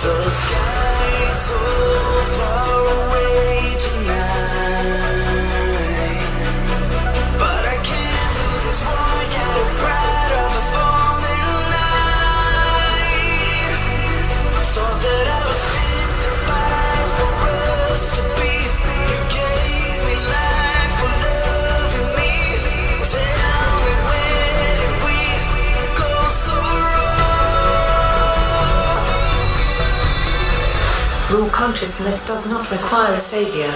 The sky's so far away tonight, but I can't lose this one. Get a bright of a falling night. Thought that I was fit to fight for us to be. You gave me life for loving me. Tell me, where did we go so wrong? Raw consciousness does not require a savior,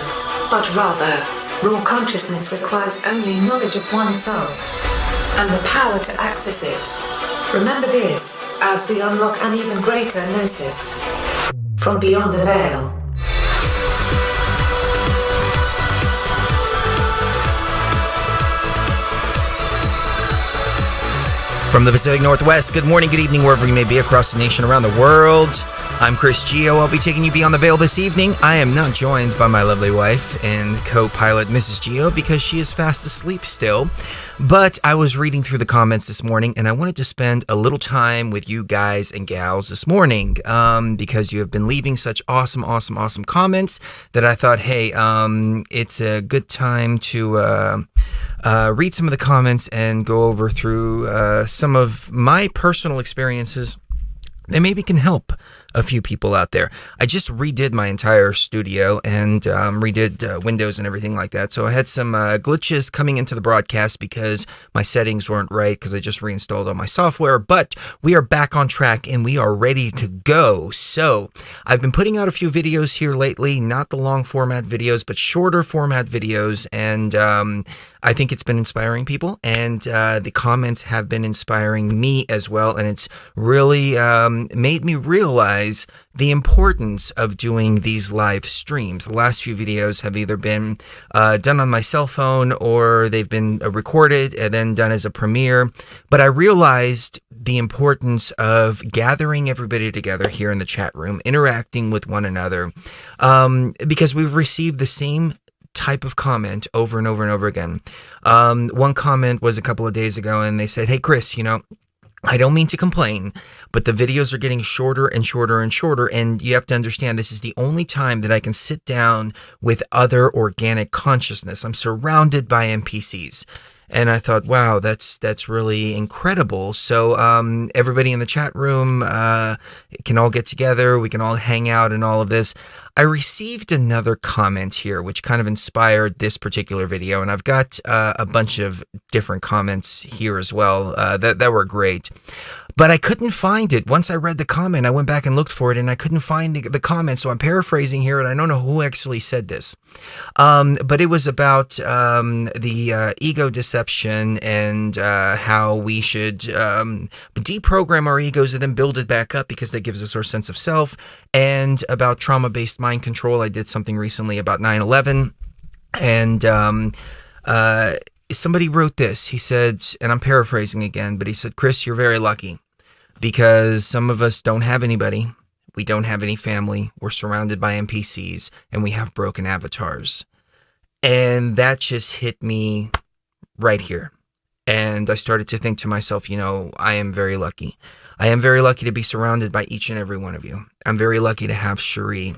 but rather, raw consciousness requires only knowledge of oneself and the power to access it. Remember this, as we unlock an even greater gnosis from beyond the veil. From the Pacific Northwest, good morning, good evening, wherever you may be across the nation, around the world. I'm Chris Gio. I'll be taking you beyond the veil this evening. I am not joined by my lovely wife and co-pilot, Mrs. Gio, because she is fast asleep still. But I was reading through the comments this morning, and I wanted to spend a little time with you guys and gals this morning, because you have been leaving such awesome comments that I thought, hey, it's a good time to read some of the comments and go over through some of my personal experiences that maybe can help a few people out there. I just redid my entire studio and redid windows and everything like that. So I had some glitches coming into the broadcast because my settings weren't right because I just reinstalled all my software. But we are back on track and we are ready to go. So I've been putting out a few videos here lately, not the long format videos, but shorter format videos. And I think it's been inspiring people, and the comments have been inspiring me as well. And it's really made me realize the importance of doing these live streams. The last few videos have either been done on my cell phone or they've been recorded and then done as a premiere. But I realized the importance of gathering everybody together here in the chat room, interacting with one another, because we've received the same type of comment over and over and over again. One comment was a couple of days ago and they said, hey, Chris, I don't mean to complain, but the videos are getting shorter and shorter and shorter, and you have to understand this is the only time that I can sit down with other organic consciousness. I'm surrounded by NPCs. And I thought, wow, that's really incredible. So everybody in the chat room can all get together. We can all hang out and all of this. I received another comment here, which kind of inspired this particular video. And I've got a bunch of different comments here as well that were great. But I couldn't find it. Once I read the comment, I went back and looked for it, and I couldn't find the comment. So I'm paraphrasing here, and I don't know who actually said this. But it was about the ego deception and how we should deprogram our egos and then build it back up because that gives us our sense of self, and about trauma-based mind control. I did something recently about 9/11, and somebody wrote this. He said, and I'm paraphrasing again, but he said, Chris, you're very lucky because some of us don't have anybody. We don't have any family. We're surrounded by NPCs and we have broken avatars. And that just hit me right here. And I started to think to myself, I am very lucky. I am very lucky to be surrounded by each and every one of you. I'm very lucky to have Cherie.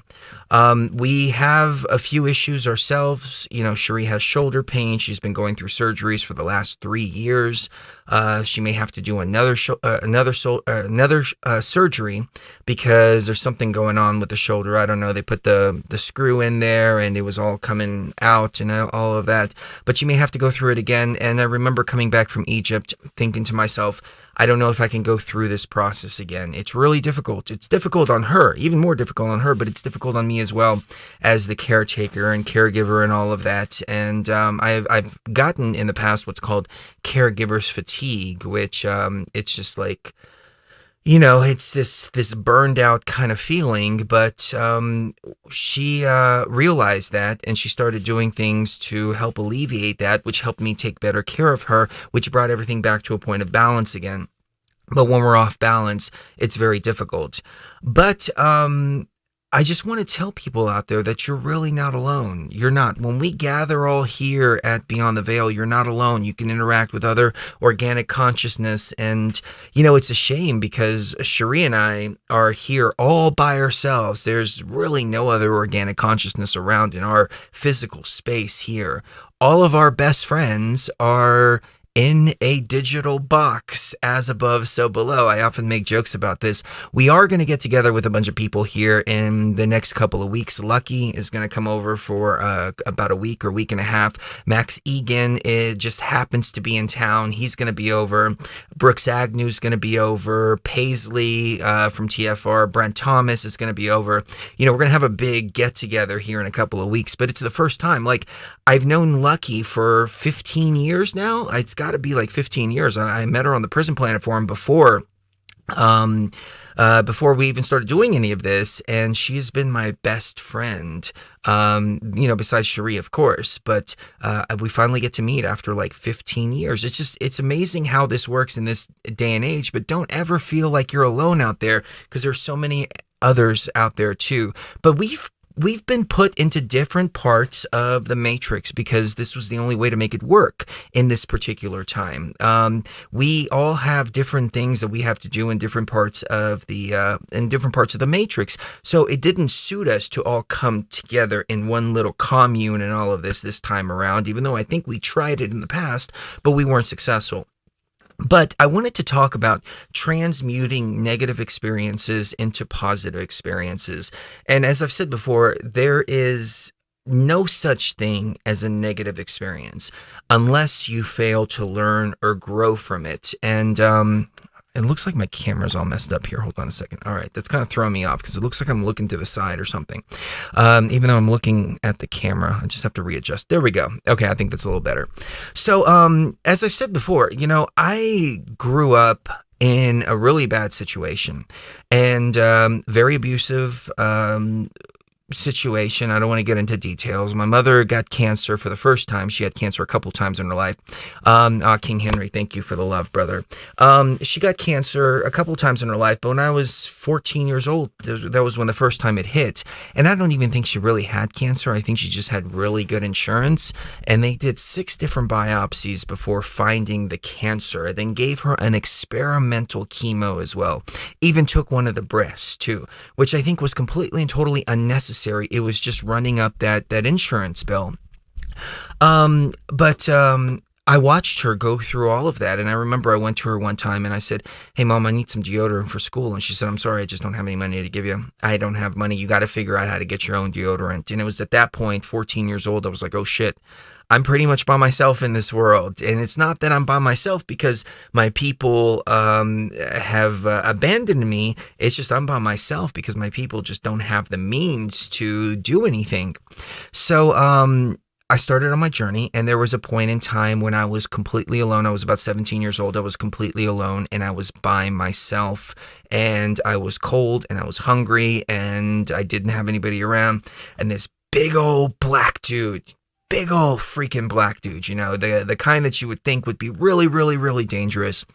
We have a few issues ourselves. Cherie has shoulder pain. She's been going through surgeries for the last 3 years. She may have to do another surgery because there's something going on with the shoulder. I don't know. They put the screw in there and it was all coming out and all of that. But she may have to go through it again. And I remember coming back from Egypt thinking to myself, I don't know if I can go through this process again. It's really difficult. It's difficult on her, even more difficult on her, but it's difficult on me as well as the caretaker and caregiver and all of that. And I've gotten in the past what's called caregiver's fatigue, which it's just like, it's this burned out kind of feeling. But she realized that, and she started doing things to help alleviate that, which helped me take better care of her, which brought everything back to a point of balance again. But when we're off balance, it's very difficult. But I just want to tell people out there that you're really not alone. You're not. When we gather all here at Beyond the Veil, you're not alone. You can interact with other organic consciousness. And, it's a shame because Cherie and I are here all by ourselves. There's really no other organic consciousness around in our physical space here. All of our best friends are in a digital box, as above, so below. I often make jokes about this. We are going to get together with a bunch of people here in the next couple of weeks. Lucky is going to come over for about a week or week and a half. Max Egan, it just happens to be in town. He's going to be over. Brooks Agnew's going to be over. Paisley from TFR. Brent Thomas is going to be over. We're going to have a big get together here in a couple of weeks, but it's the first time. Like, I've known Lucky for 15 years now. It's got to be like 15 years. I met her on the Prison Planet Forum before we even started doing any of this, and she has been my best friend, besides Cherie, of course, but we finally get to meet after like 15 years. It's amazing how this works in this day and age, but don't ever feel like you're alone out there, because there's so many others out there too. But we've been put into different parts of the matrix because this was the only way to make it work in this particular time. We all have different things that we have to do in different parts of the matrix. So it didn't suit us to all come together in one little commune and all of this time around, even though I think we tried it in the past, but we weren't successful. But I wanted to talk about transmuting negative experiences into positive experiences. And as I've said before, there is no such thing as a negative experience unless you fail to learn or grow from it. And it looks like my camera's all messed up here. Hold on a second. All right, that's kind of throwing me off because it looks like I'm looking to the side or something. Even though I'm looking at the camera, I just have to readjust. There we go. Okay, I think that's a little better. So, as I've said before, I grew up in a really bad situation and very abusive situation. I don't want to get into details. My mother got cancer for the first time. She had cancer a couple times in her life. King Henry, thank you for the love, brother. She got cancer a couple times in her life, but when I was 14 years old, that was when the first time it hit. And I don't even think she really had cancer. I think she just had really good insurance. And they did 6 different biopsies before finding the cancer. And then gave her an experimental chemo as well. Even took one of the breasts too, which I think was completely and totally unnecessary. It was just running up that insurance bill. But I watched her go through all of that. And I remember I went to her one time and I said, "Hey, Mom, I need some deodorant for school." And she said, "I'm sorry, I just don't have any money to give you. I don't have money. You got to figure out how to get your own deodorant." And it was at that point, 14 years old, I was like, oh shit. I'm pretty much by myself in this world. And it's not that I'm by myself because my people have abandoned me. It's just I'm by myself because my people just don't have the means to do anything. So I started on my journey, and there was a point in time when I was completely alone. I was about 17 years old. I was completely alone, and I was by myself, and I was cold, and I was hungry, and I didn't have anybody around. And this big old black dude, big old freaking black dude, the kind that you would think would be really, really, really dangerous,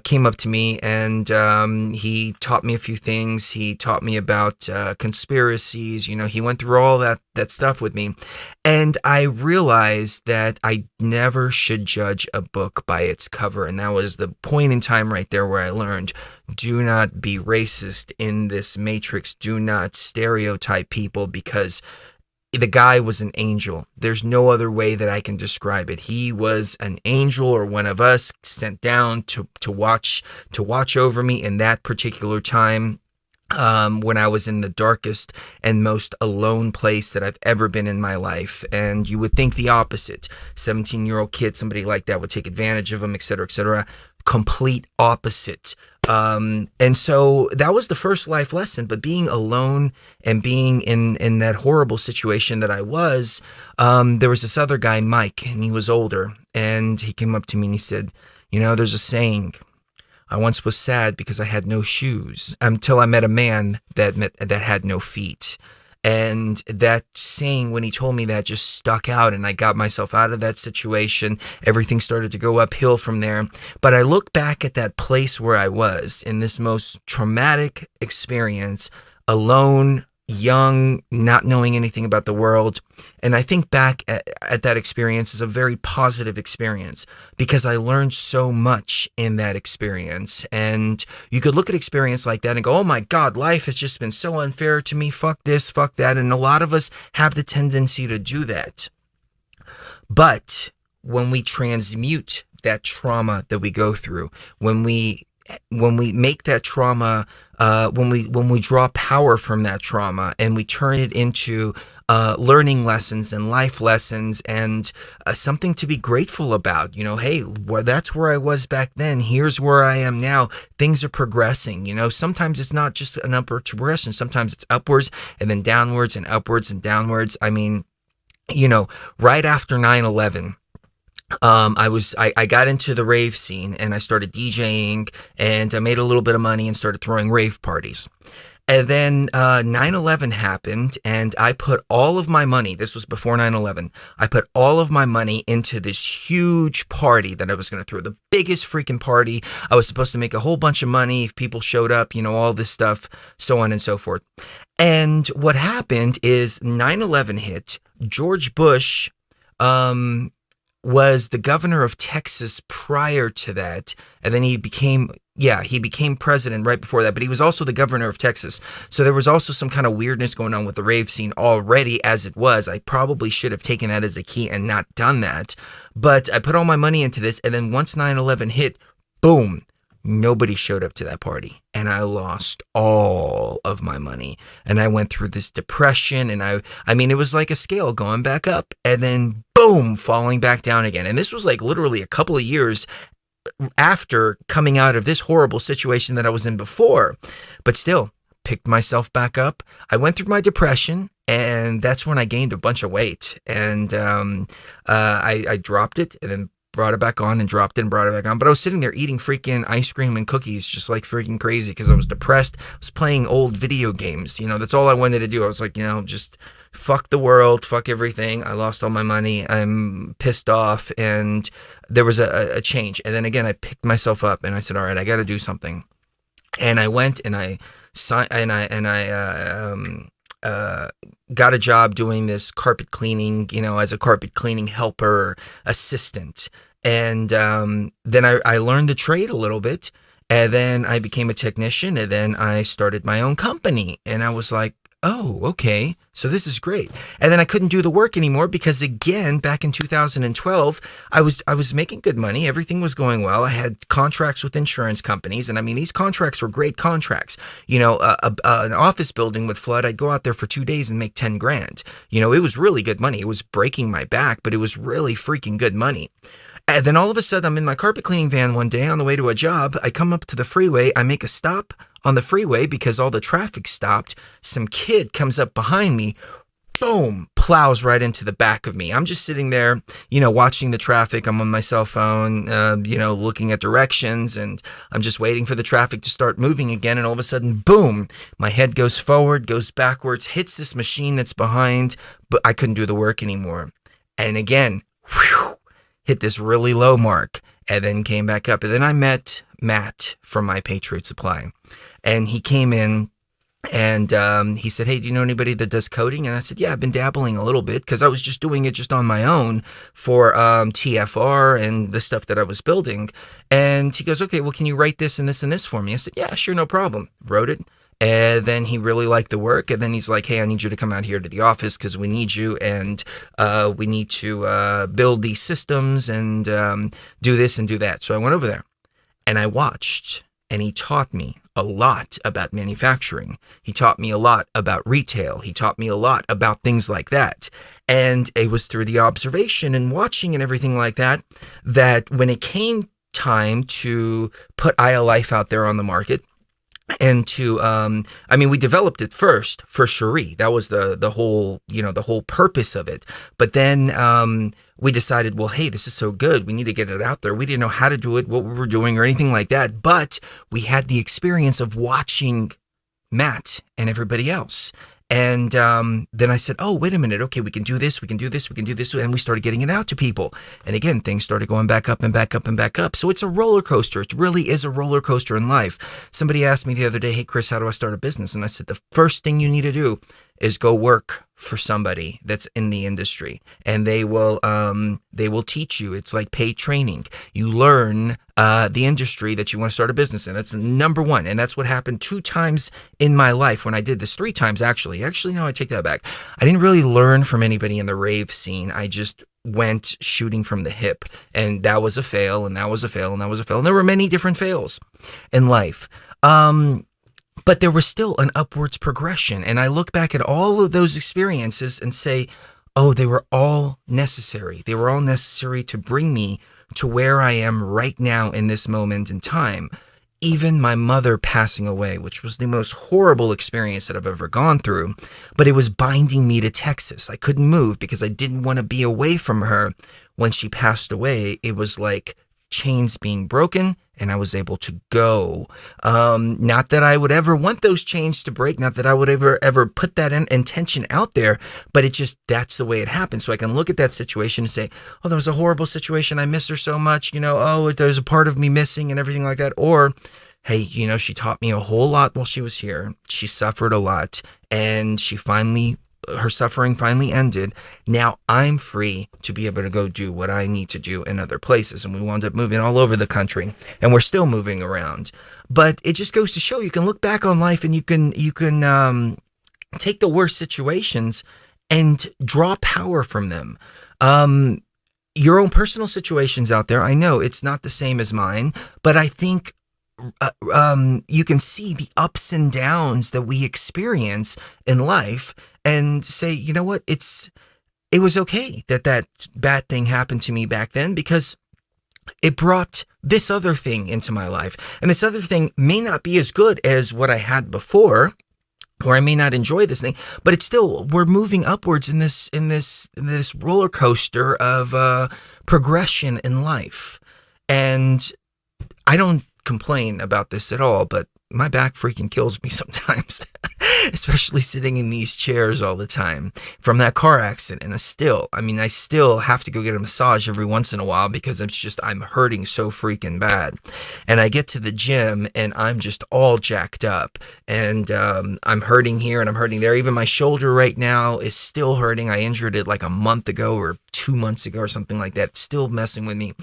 came up to me, and he taught me a few things. He taught me about conspiracies. He went through all that stuff with me. And I realized that I never should judge a book by its cover. And that was the point in time right there where I learned, do not be racist in this matrix. Do not stereotype people, because the guy was an angel. There's no other way that I can describe it. He was an angel, or one of us, sent down to watch over me in that particular time. When I was in the darkest and most alone place that I've ever been in my life. And you would think the opposite. 17-year-old kid, somebody like that would take advantage of him, etc., etc. Complete opposite. And so that was the first life lesson. But being alone and being in that horrible situation that I was, there was this other guy, Mike, and he was older. And he came up to me and he said, there's a saying, I once was sad because I had no shoes until I met a man that had no feet. And that saying, when he told me that, just stuck out, and I got myself out of that situation. Everything started to go uphill from there. But I look back at that place where I was in this most traumatic experience, alone, young, not knowing anything about the world. And I think back at that experience as a very positive experience because I learned so much in that experience. And you could look at experience like that and go, oh my God, life has just been so unfair to me. Fuck this, fuck that. And a lot of us have the tendency to do that. But when we transmute that trauma that we go through, when we make that trauma, when we draw power from that trauma and we turn it into learning lessons and life lessons and something to be grateful about. Hey, well, that's where I was back then. Here's where I am now. Things are progressing. Sometimes it's not just an upward progression. Sometimes it's upwards and then downwards and upwards and downwards. I mean, right after 9/11, I got into the rave scene and I started DJing and I made a little bit of money and started throwing rave parties. And then 9/11 happened and I put all of my money, this was before 9/11, I put all of my money into this huge party that I was going to throw, the biggest freaking party. I was supposed to make a whole bunch of money if people showed up, all this stuff, so on and so forth. And what happened is 9/11 hit. George Bush, was the governor of Texas prior to that, and then he became president right before that, but he was also the governor of Texas. So there was also some kind of weirdness going on with the rave scene already as it was. I probably should have taken that as a key and not done that, but I put all my money into this, and then once 9/11 hit, boom, nobody showed up to that party, and I lost all of my money, and I went through this depression, and I mean, it was like a scale going back up, and then boom, falling back down again. And this was like literally a couple of years after coming out of this horrible situation that I was in before, but still picked myself back up. I went through my depression, and that's when I gained a bunch of weight, and I dropped it, and then brought it back on and dropped it and brought it back on. But I was sitting there eating freaking ice cream and cookies just like freaking crazy because I was depressed. I was playing old video games. That's all I wanted to do. I was like, just fuck the world, fuck everything. I lost all my money. I'm pissed off. And there was a change. And then again, I picked myself up and I said, all right, I got to do something. And I went and I got a job doing this carpet cleaning, as a carpet cleaning helper assistant. And then I learned the trade a little bit, and then I became a technician, and then I started my own company. And I was like, oh, okay, so this is great. And then I couldn't do the work anymore because, again, back in 2012, I was making good money. Everything was going well. I had contracts with insurance companies, and I mean, these contracts were great contracts. An office building would flood. I'd go out there for 2 days and make 10 grand. It was really good money. It was breaking my back, but it was really freaking good money. And then all of a sudden, I'm in my carpet cleaning van one day on the way to a job. I come up to the freeway. I make a stop on the freeway because all the traffic stopped. Some kid comes up behind me, boom, plows right into the back of me. I'm just sitting there, watching the traffic. I'm on my cell phone, looking at directions, and I'm just waiting for the traffic to start moving again. And all of a sudden, boom, my head goes forward, goes backwards, hits this machine that's behind, but I couldn't do the work anymore. And again, whew, hit this really low mark, and then came back up. And then I met Matt from My Patriot Supply, and he came in and he said, hey, do you know anybody that does coding? And I said, yeah, I've been dabbling a little bit because I was just doing it just on my own for TFR and the stuff that I was building. And he goes, okay, well, can you write this and this and this for me? I said, yeah, sure, no problem. Wrote it. And then he really liked the work. And then he's like, hey, I need you to come out here to the office because we need you. And we need to build these systems and do this and do that. So I went over there and I watched, and he taught me a lot about manufacturing. He taught me a lot about retail. He taught me a lot about things like that. And it was through the observation and watching and everything like that, that when it came time to put iLife out there on the market, and to, we developed it first for Cherie. That was the whole purpose of it. But then we decided, well, hey, this is so good. We need to get it out there. We didn't know how to do it, what we were doing, or anything like that. But we had the experience of watching Matt and everybody else. And then I said, oh, wait a minute. Okay, we can do this. We can do this. We can do this. And we started getting it out to people. And again, things started going back up and back up and back up. So it's a roller coaster. It really is a roller coaster in life. Somebody asked me the other day, hey, Chris, how do I start a business? And I said, the first thing you need to do is go work for somebody that's in the industry, and they will teach you. It's like paid training. You learn the industry that you want to start a business in. That's number one. And that's what happened 2 times in my life when I did this. 3 times, actually. Actually, no, I take that back. I didn't really learn from anybody in the rave scene. I just went shooting from the hip, and that was a fail, and that was a fail, and that was a fail. And there were many different fails in life. But there was still an upwards progression. And I look back at all of those experiences and say, oh, they were all necessary. They were all necessary to bring me to where I am right now in this moment in time. Even my mother passing away, which was the most horrible experience that I've ever gone through, but it was binding me to Texas. I couldn't move because I didn't want to be away from her. When she passed away, it was like chains being broken, and I was able to go. Not that I would ever want those chains to break, not that I would ever put that intention out there, but that's the way it happened. So I can look at that situation and say, oh, that was a horrible situation. I miss her so much, oh, there's a part of me missing and everything like that. Or, hey, she taught me a whole lot while she was here. She suffered a lot, and her suffering finally ended. Now I'm free to be able to go do what I need to do in other places. And we wound up moving all over the country, and we're still moving around. But it just goes to show you can look back on life, and you can take the worst situations and draw power from them. Your own personal situations out there, I know it's not the same as mine, but I think you can see the ups and downs that we experience in life and say, you know what, it was okay that bad thing happened to me back then, because it brought this other thing into my life. And this other thing may not be as good as what I had before, or I may not enjoy this thing, but it's still, we're moving upwards in this roller coaster of progression in life. And I don't complain about this at all, but my back freaking kills me sometimes, especially sitting in these chairs all the time from that car accident. And I still have to go get a massage every once in a while, because I'm hurting so freaking bad. And I get to the gym and I'm just all jacked up, and I'm hurting here and I'm hurting there. Even my shoulder right now is still hurting. I injured it like a month ago or 2 months ago or something like that. It's still messing with me.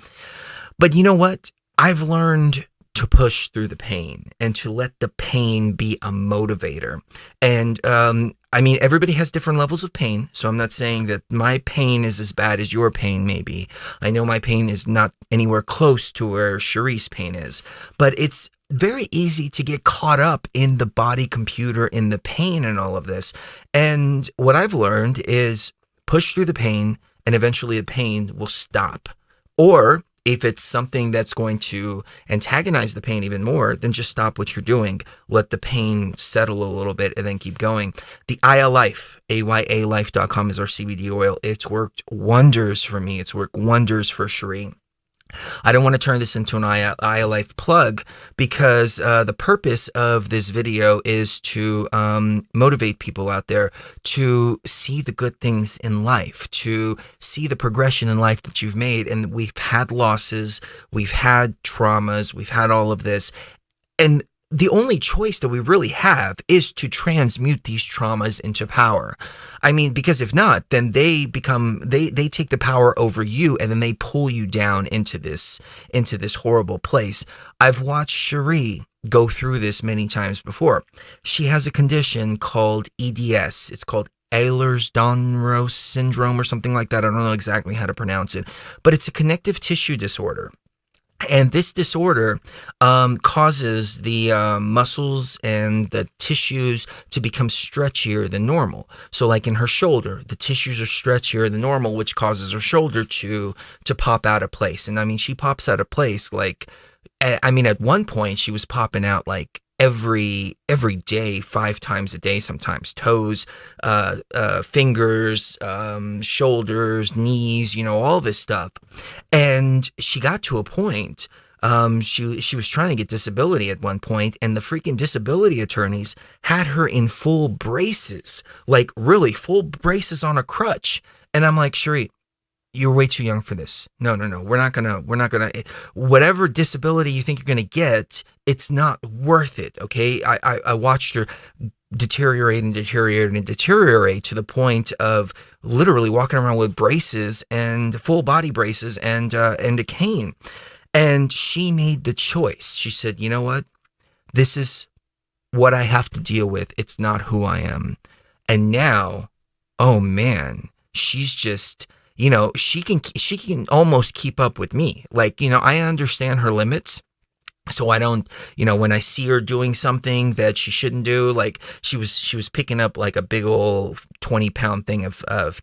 But you know what? I've learned to push through the pain and to let the pain be a motivator. And everybody has different levels of pain. So I'm not saying that my pain is as bad as your pain may be. I know my pain is not anywhere close to where Cherie's pain is, but it's very easy to get caught up in the body computer, in the pain and all of this. And what I've learned is push through the pain, and eventually the pain will stop. Or if it's something that's going to antagonize the pain even more, then just stop what you're doing. Let the pain settle a little bit and then keep going. The Aya Life, AYALife.com, is our CBD oil. It's worked wonders for me. It's worked wonders for Cherie. I don't want to turn this into an Aya Life plug, because the purpose of this video is to motivate people out there to see the good things in life, to see the progression in life that you've made. And we've had losses, we've had traumas, we've had all of this. And the only choice that we really have is to transmute these traumas into power. Because if not, then they take the power over you, and then they pull you down into this horrible place. I've watched Cherie go through this many times before. She has a condition called EDS. It's called Ehlers-Danlos syndrome or something like that. I don't know exactly how to pronounce it, but it's a connective tissue disorder. And this disorder causes the muscles and the tissues to become stretchier than normal. So like in her shoulder, the tissues are stretchier than normal, which causes her shoulder to pop out of place. And she pops out of place like, at one point she was popping out like every day, 5 times a day, sometimes toes, fingers, shoulders, knees, all this stuff. And she got to a point She was trying to get disability at one point, and the freaking disability attorneys had her in full braces, like really full braces on a crutch. And I'm like, Cherie, you're way too young for this. No. We're not gonna, whatever disability you think you're gonna get, it's not worth it. Okay. I watched her deteriorate to the point of literally walking around with braces and full body braces and a cane. And she made the choice. She said, you know what? This is what I have to deal with. It's not who I am. And now, oh man, she's just, she can almost keep up with me. Like, I understand her limits. So I don't, when I see her doing something that she shouldn't do, like she was picking up like a big old 20-pound thing of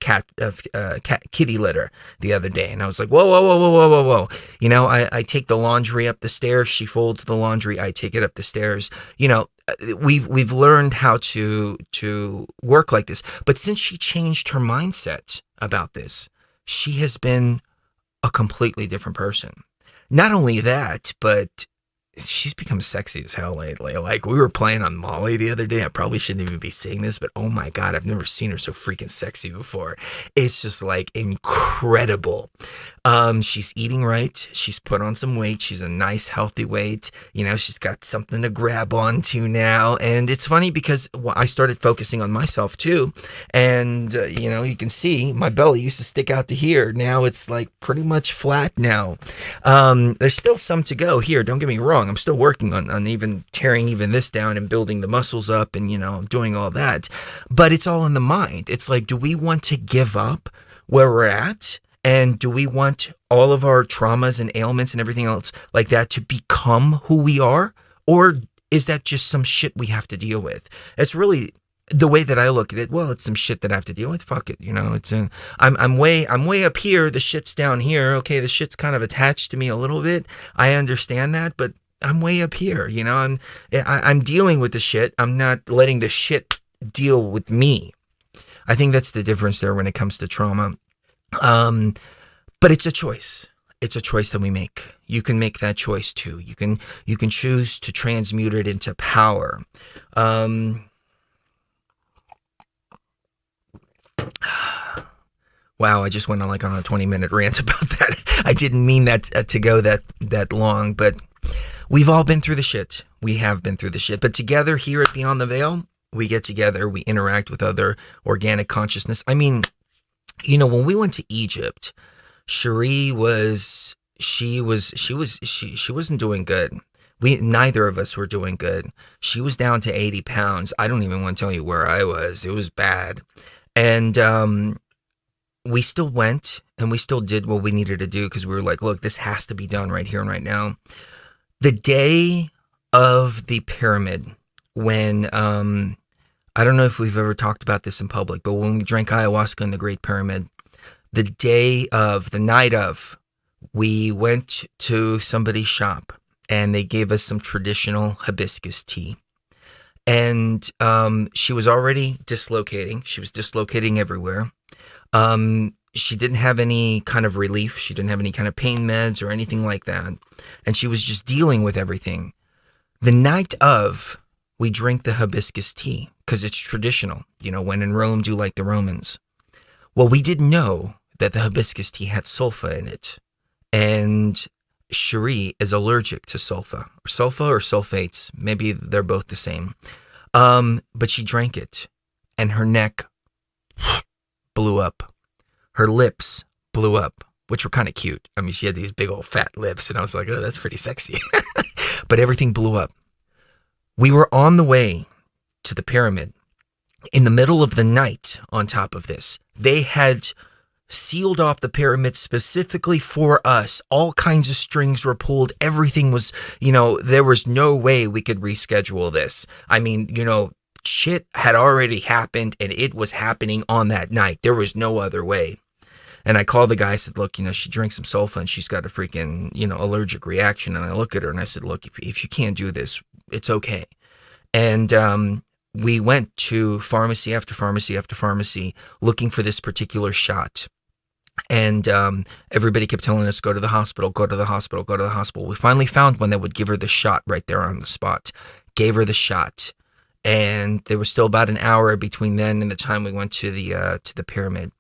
kitty litter the other day. And I was like, whoa. I take the laundry up the stairs. She folds the laundry. I take it up the stairs. We've learned how to work like this. But since she changed her mindset about this, she has been a completely different person. Not only that, but she's become sexy as hell lately. Like, we were playing on Molly the other day. I probably shouldn't even be saying this, but oh my God, I've never seen her so freaking sexy before. It's just like incredible. She's eating right. She's put on some weight. She's a nice, healthy weight. She's got something to grab onto now. And it's funny because I started focusing on myself too. And, you can see my belly used to stick out to here. Now it's like pretty much flat now. There's still some to go here. Don't get me wrong. I'm still working on even tearing even this down and building the muscles up and, doing all that. But it's all in the mind. It's like, do we want to give up where we're at? And do we want all of our traumas and ailments and everything else like that to become who we are? Or is that just some shit we have to deal with? It's really the way that I look at it. Well, it's some shit that I have to deal with. Fuck it. I'm way up here. The shit's down here. Okay. The shit's kind of attached to me a little bit. I understand that, but I'm way up here. I'm dealing with the shit. I'm not letting the shit deal with me. I think that's the difference there when it comes to trauma. But it's a choice. It's a choice that we make. You can make that choice too. You can choose to transmute it into power. Wow, I just went on a 20-minute rant about that. I didn't mean that to go that long, but we've all been through the shit. We have been through the shit. But together here at Beyond the Veil, we get together, we interact with other organic consciousness. I mean, when we went to Egypt, Cherie wasn't doing good. Neither of us were doing good. She was down to 80 pounds. I don't even want to tell you where I was. It was bad. And we still went and we still did what we needed to do because we were like, look, this has to be done right here and right now. The day of the pyramid, when I don't know if we've ever talked about this in public, but when we drank ayahuasca in the Great Pyramid, the night of, we went to somebody's shop and they gave us some traditional hibiscus tea. And she was already dislocating. She was dislocating everywhere. She didn't have any kind of relief. She didn't have any kind of pain meds or anything like that. And she was just dealing with everything. The night of, we drink the hibiscus tea because it's traditional. When in Rome, do like the Romans. Well, we didn't know that the hibiscus tea had sulfa in it. And Cherie is allergic to sulfa or sulfates. Maybe they're both the same. But she drank it and her neck blew up. Her lips blew up, which were kind of cute. I mean, she had these big old fat lips and I was like, oh, that's pretty sexy. But everything blew up. We were on the way to the pyramid in the middle of the night. On top of this, they had sealed off the pyramid specifically for us. All kinds of strings were pulled. Everything was, there was no way we could reschedule this. I mean, shit had already happened and it was happening on that night. There was no other way. And I called the guy, I said, look, she drinks some sulfa and she's got a freaking, allergic reaction. And I look at her and I said, look, if you can't do this, it's okay. And we went to pharmacy after pharmacy after pharmacy looking for this particular shot. And everybody kept telling us, go to the hospital, go to the hospital, go to the hospital. We finally found one that would give her the shot right there on the spot. Gave her the shot. And there was still about an hour between then and the time we went to the pyramid.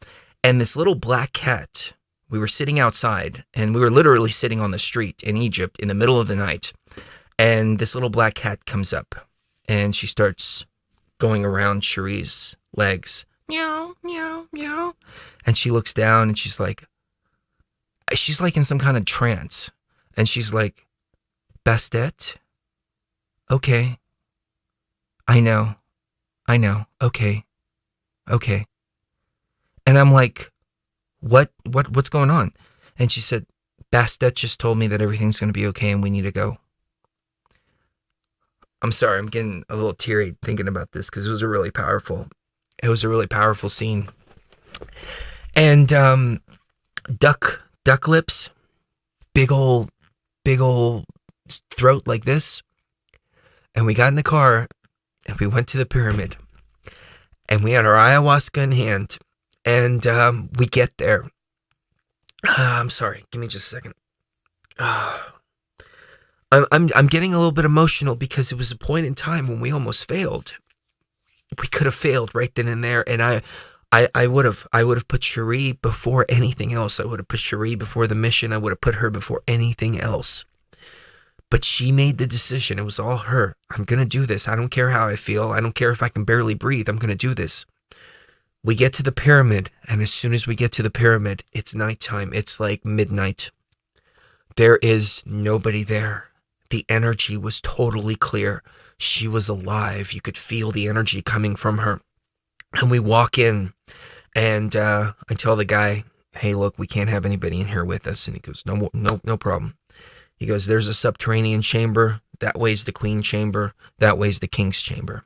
And this little black cat, we were sitting outside, and we were literally sitting on the street in Egypt in the middle of the night. And this little black cat comes up, and she starts going around Cherie's legs. Meow, meow, meow. And she looks down, and she's like in some kind of trance. And she's like, Bastet? Okay. I know. Okay. And I'm like, what's going on? And she said, Bastet just told me that everything's going to be okay and we need to go. I'm sorry, I'm getting a little teary thinking about this because it was a really powerful scene. And duck lips, big old throat like this. And we got in the car and we went to the pyramid, and we had our ayahuasca in hand, and we get there. I'm sorry, give me just a second. I'm getting a little bit emotional because it was a point in time when we almost failed. We could have failed right then and there, and I would have put Cherie before anything else. I would have put Cherie before the mission. I would have put her before anything else. But she made the decision. It was all her. I'm going to do this. I don't care how I feel. I don't care if I can barely breathe. I'm going to do this. We get to the pyramid, and as soon as we get to the pyramid, it's nighttime. It's like midnight. There is nobody there. The energy was totally clear. She was alive. You could feel the energy coming from her. And we walk in, and I tell the guy, hey, look, we can't have anybody in here with us. And he goes, no problem. He goes, there's a subterranean chamber. That way's the queen chamber. That way's the king's chamber.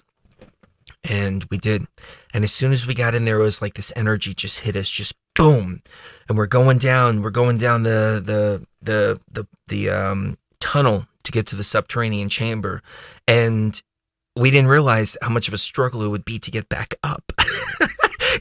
And we did. And as soon as we got in there, it was like this energy just hit us, just boom. And we're going down the tunnel to get to the subterranean chamber. And we didn't realize how much of a struggle it would be to get back up.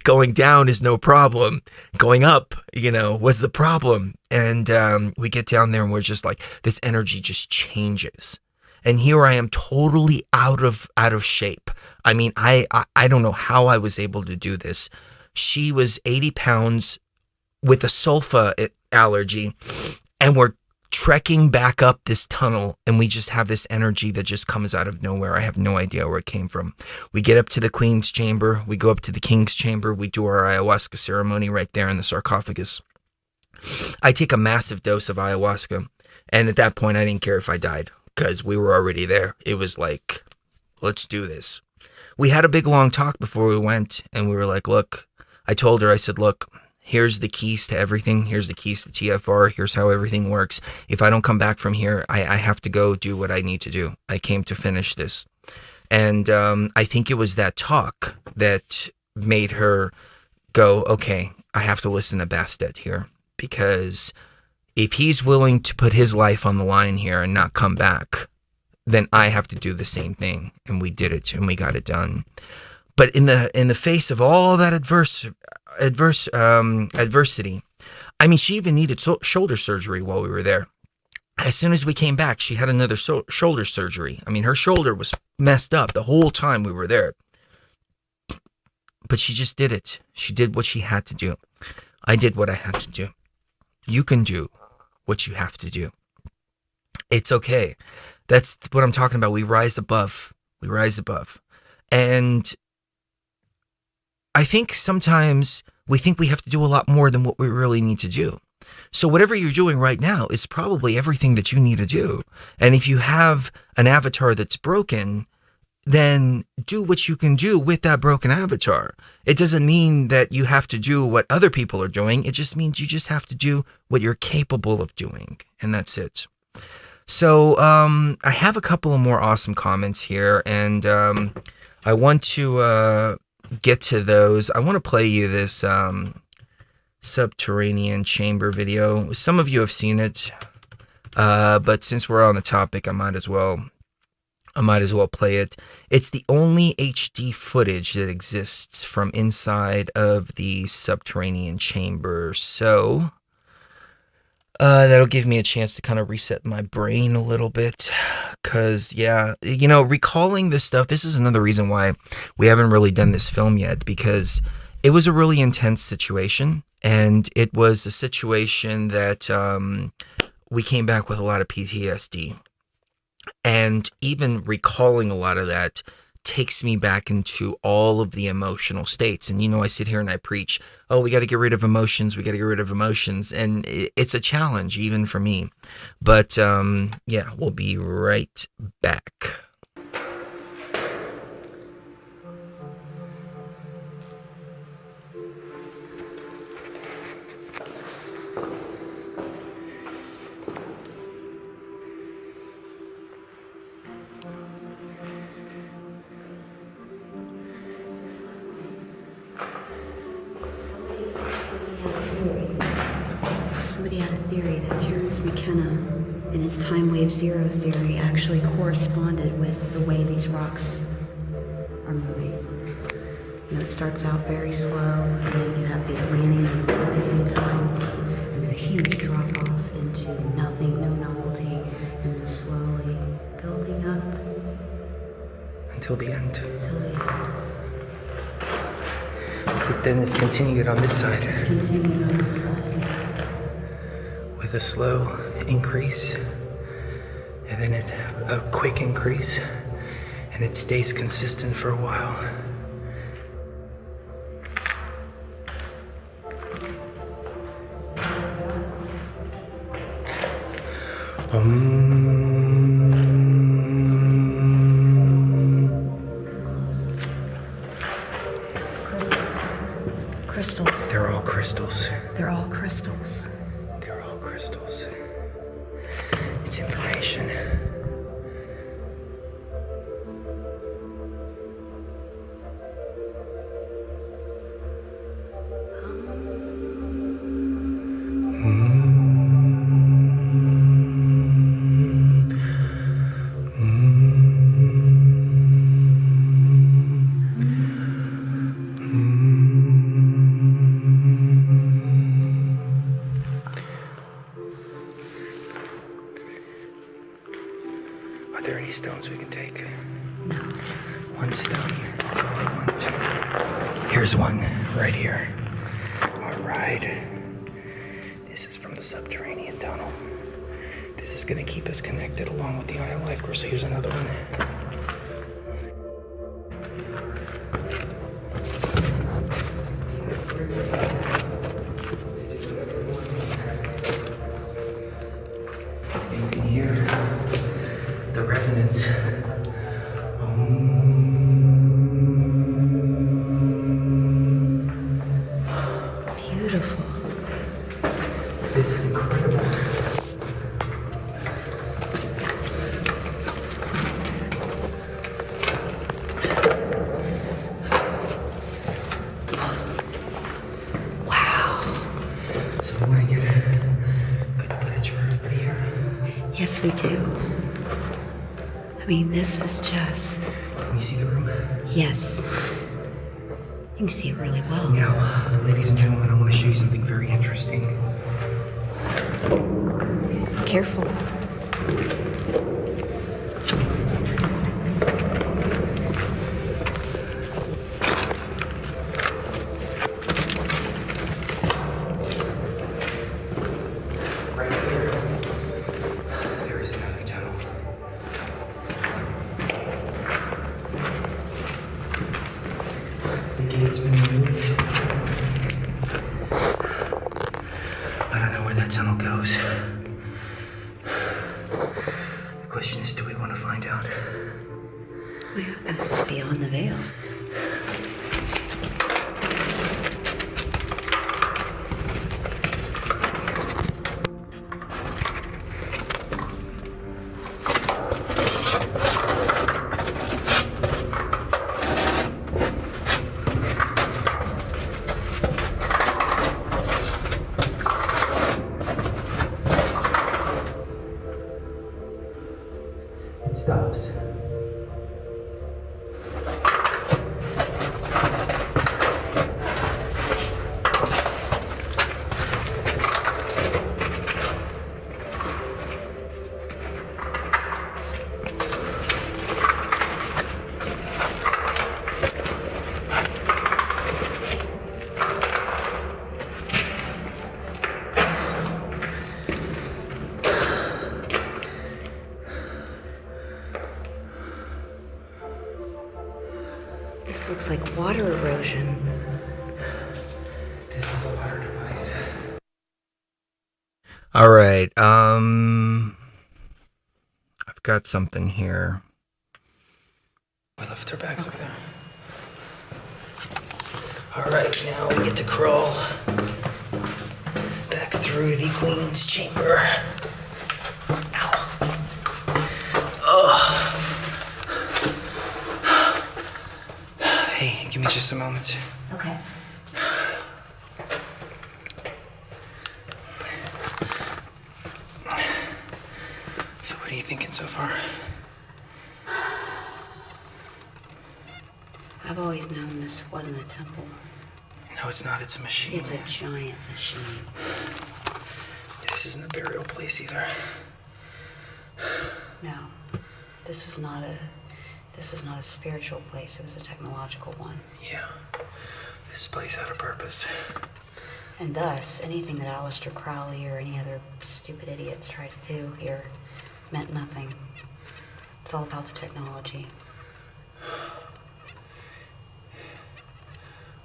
Going down is no problem. Going up, was the problem. And we get down there and we're just like, this energy just changes. And here I am totally out of shape. I mean, I don't know how I was able to do this. She was 80 pounds with a sulfa allergy, and we're trekking back up this tunnel, and we just have this energy that just comes out of nowhere. I have no idea where it came from. We get up to the queen's chamber. We go up to the king's chamber. We do our ayahuasca ceremony right there in the sarcophagus. I take a massive dose of ayahuasca, and at that point, I didn't care if I died because we were already there. It was like, let's do this. We had a big, long talk before we went, and we were like, look, I told her, I said, look, here's the keys to everything. Here's the keys to TFR. Here's how everything works. If I don't come back from here, I have to go do what I need to do. I came to finish this. And I think it was that talk that made her go, okay, I have to listen to Bastet here. Because if he's willing to put his life on the line here and not come back, then I have to do the same thing. And we did it, and we got it done. But in the face of all that adversity, I mean, she even needed shoulder surgery while we were there. As soon as we came back, she had another shoulder surgery. I mean, her shoulder was messed up the whole time we were there. But she just did it. She did what she had to do. I did what I had to do. You can do what you have to do. It's okay. That's what I'm talking about. We rise above. We rise above. And I think sometimes we think we have to do a lot more than what we really need to do. So whatever you're doing right now is probably everything that you need to do. And if you have an avatar that's broken, then do what you can do with that broken avatar. It doesn't mean that you have to do what other people are doing. It just means you just have to do what you're capable of doing. And that's it. So I have a couple of more awesome comments here, and I want to get to those. I want to play you this subterranean chamber video. Some of you have seen it, but since we're on the topic, I might as well I might as well play it. It's the only HD footage that exists from inside of the subterranean chamber. So that'll give me a chance to kind of reset my brain a little bit. Because, yeah, you know, recalling this stuff, this is another reason why we haven't really done this film yet. Because it was a really intense situation. And it was a situation that we came back with a lot of PTSD. And even recalling a lot of that takes me back into all of the emotional states. And, you know, I sit here and I preach, oh, we got to get rid of emotions. We got to get rid of emotions. And it's a challenge even for me. But, yeah, we'll be right back. Somebody had a theory that Terence McKenna and his time wave zero theory actually corresponded with the way these rocks are moving. You know, it starts out very slow, and then you have the Atlantean and Pleiadian times, and then a huge drop off into nothing, no novelty, and then slowly building up Until the end. till the end. But then it's continued on this side. It's continued on this side. With a slow increase. And then a quick increase. And it stays consistent for a while. Crystals. They're all crystals. They're all crystals. They're all crystals. It's information. Are there any stones we can take? No. One stone is all I want. Here's one right here. All right. This is from the subterranean tunnel. This is going to keep us connected along with the Eye of Life Course. So here's another one. And you can hear the resonance. Beautiful. This is incredible. Wow. So we want to get good footage for everybody here. Yes, we do. I mean, this is just... Can you see the room? Yes. You can see it really well. Now, ladies and gentlemen, I want to show you something very interesting. Careful. Right here, there is another tunnel. The gate's been removed. I don't know where that tunnel goes. The question is, do we want to find out? It's beyond the veil. It stops. water erosion. This was a water device. All right. I've got something here. We left our bags over there. All right, now we get to crawl back through the Queen's chamber. Ow. Oh. Hey, give me just a moment. Okay. So what are you thinking so far? I've always known this wasn't a temple. No, it's not. It's a machine. It's a giant machine. This isn't a burial place either. No, this was not a spiritual place. It was a technological one. Yeah. This place had a purpose. And thus, anything that Aleister Crowley or any other stupid idiots tried to do here meant nothing. It's all about the technology.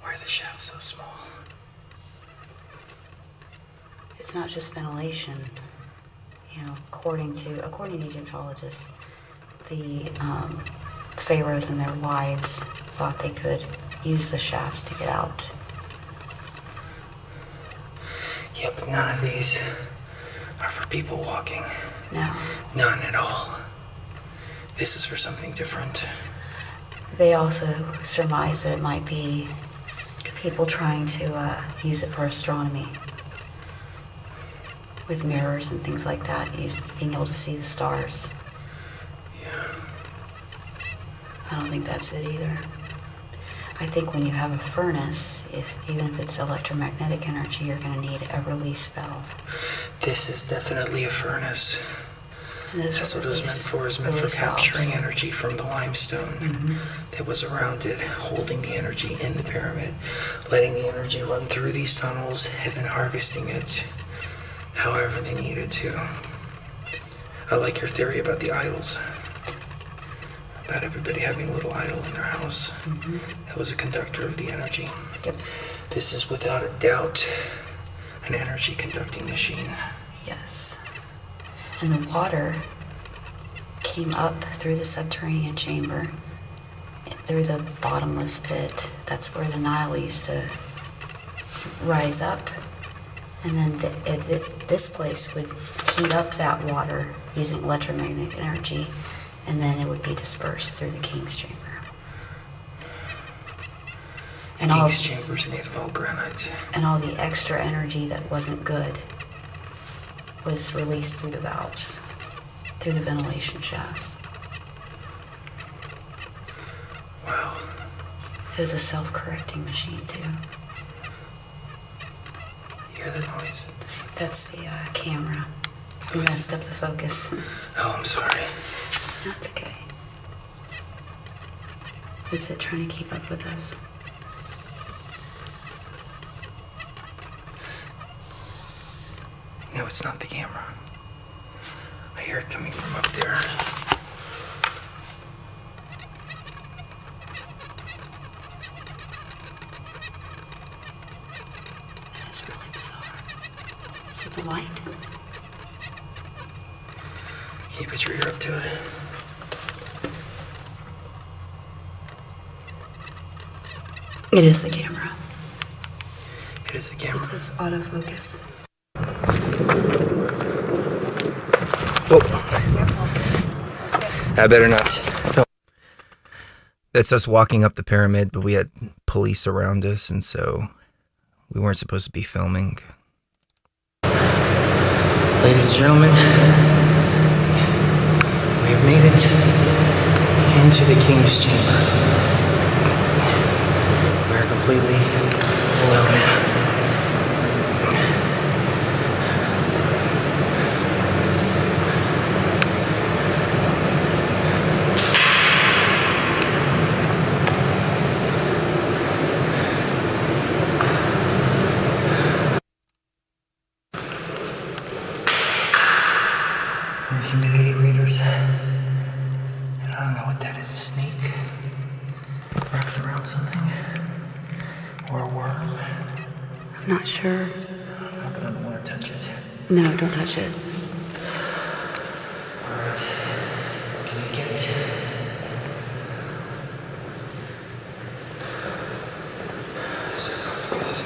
Why are the shafts so small? It's not just ventilation. You know, according to Egyptologists, the pharaohs and their wives thought they could use the shafts to get out. Yeah, but none of these are for people walking. No. None at all. This is for something different. They also surmise that it might be people trying to use it for astronomy. With mirrors and things like that, being able to see the stars. Yeah. I don't think that's it either. I think when you have a furnace, even if it's electromagnetic energy, you're going to need a release valve. This is definitely a furnace. And those That's are what it was meant for. It was meant for release capturing valves. energy from the limestone that was around it, holding the energy in the pyramid, letting the energy run through these tunnels, and then harvesting it however they needed to. I like your theory about the idols. About everybody having a little idol in their house. That was a conductor of the energy. Yep. This is without a doubt an energy conducting machine. Yes. And the water came up through the subterranean chamber, through the bottomless pit. That's where the Nile used to rise up. And then this place would heat up that water using electromagnetic energy, and then it would be dispersed through the king's chamber. And King's chamber's made of all granite. And all the extra energy that wasn't good was released through the valves, through the ventilation shafts. Wow. It was a self-correcting machine, too. You hear the noise? That's the camera. We messed up the focus. Oh, I'm sorry. That's okay. It's it trying to keep up with us. No, it's not the camera. I hear it coming from up there. That's really bizarre. Is it the light? Can you put your ear up to it? It is the camera. It is the camera. It's an autofocus. Oh. I better not. No. That's us walking up the pyramid, but we had police around us, and so we weren't supposed to be filming. Ladies and gentlemen, we have made it into the king's chamber. We're completely alone. We're humidity readers. And I don't know what that is, a snake wrapped around something. Or a worm? I'm not sure. But I don't want to touch it. No, don't touch it. Alright. Can we get it? Sarcophagus.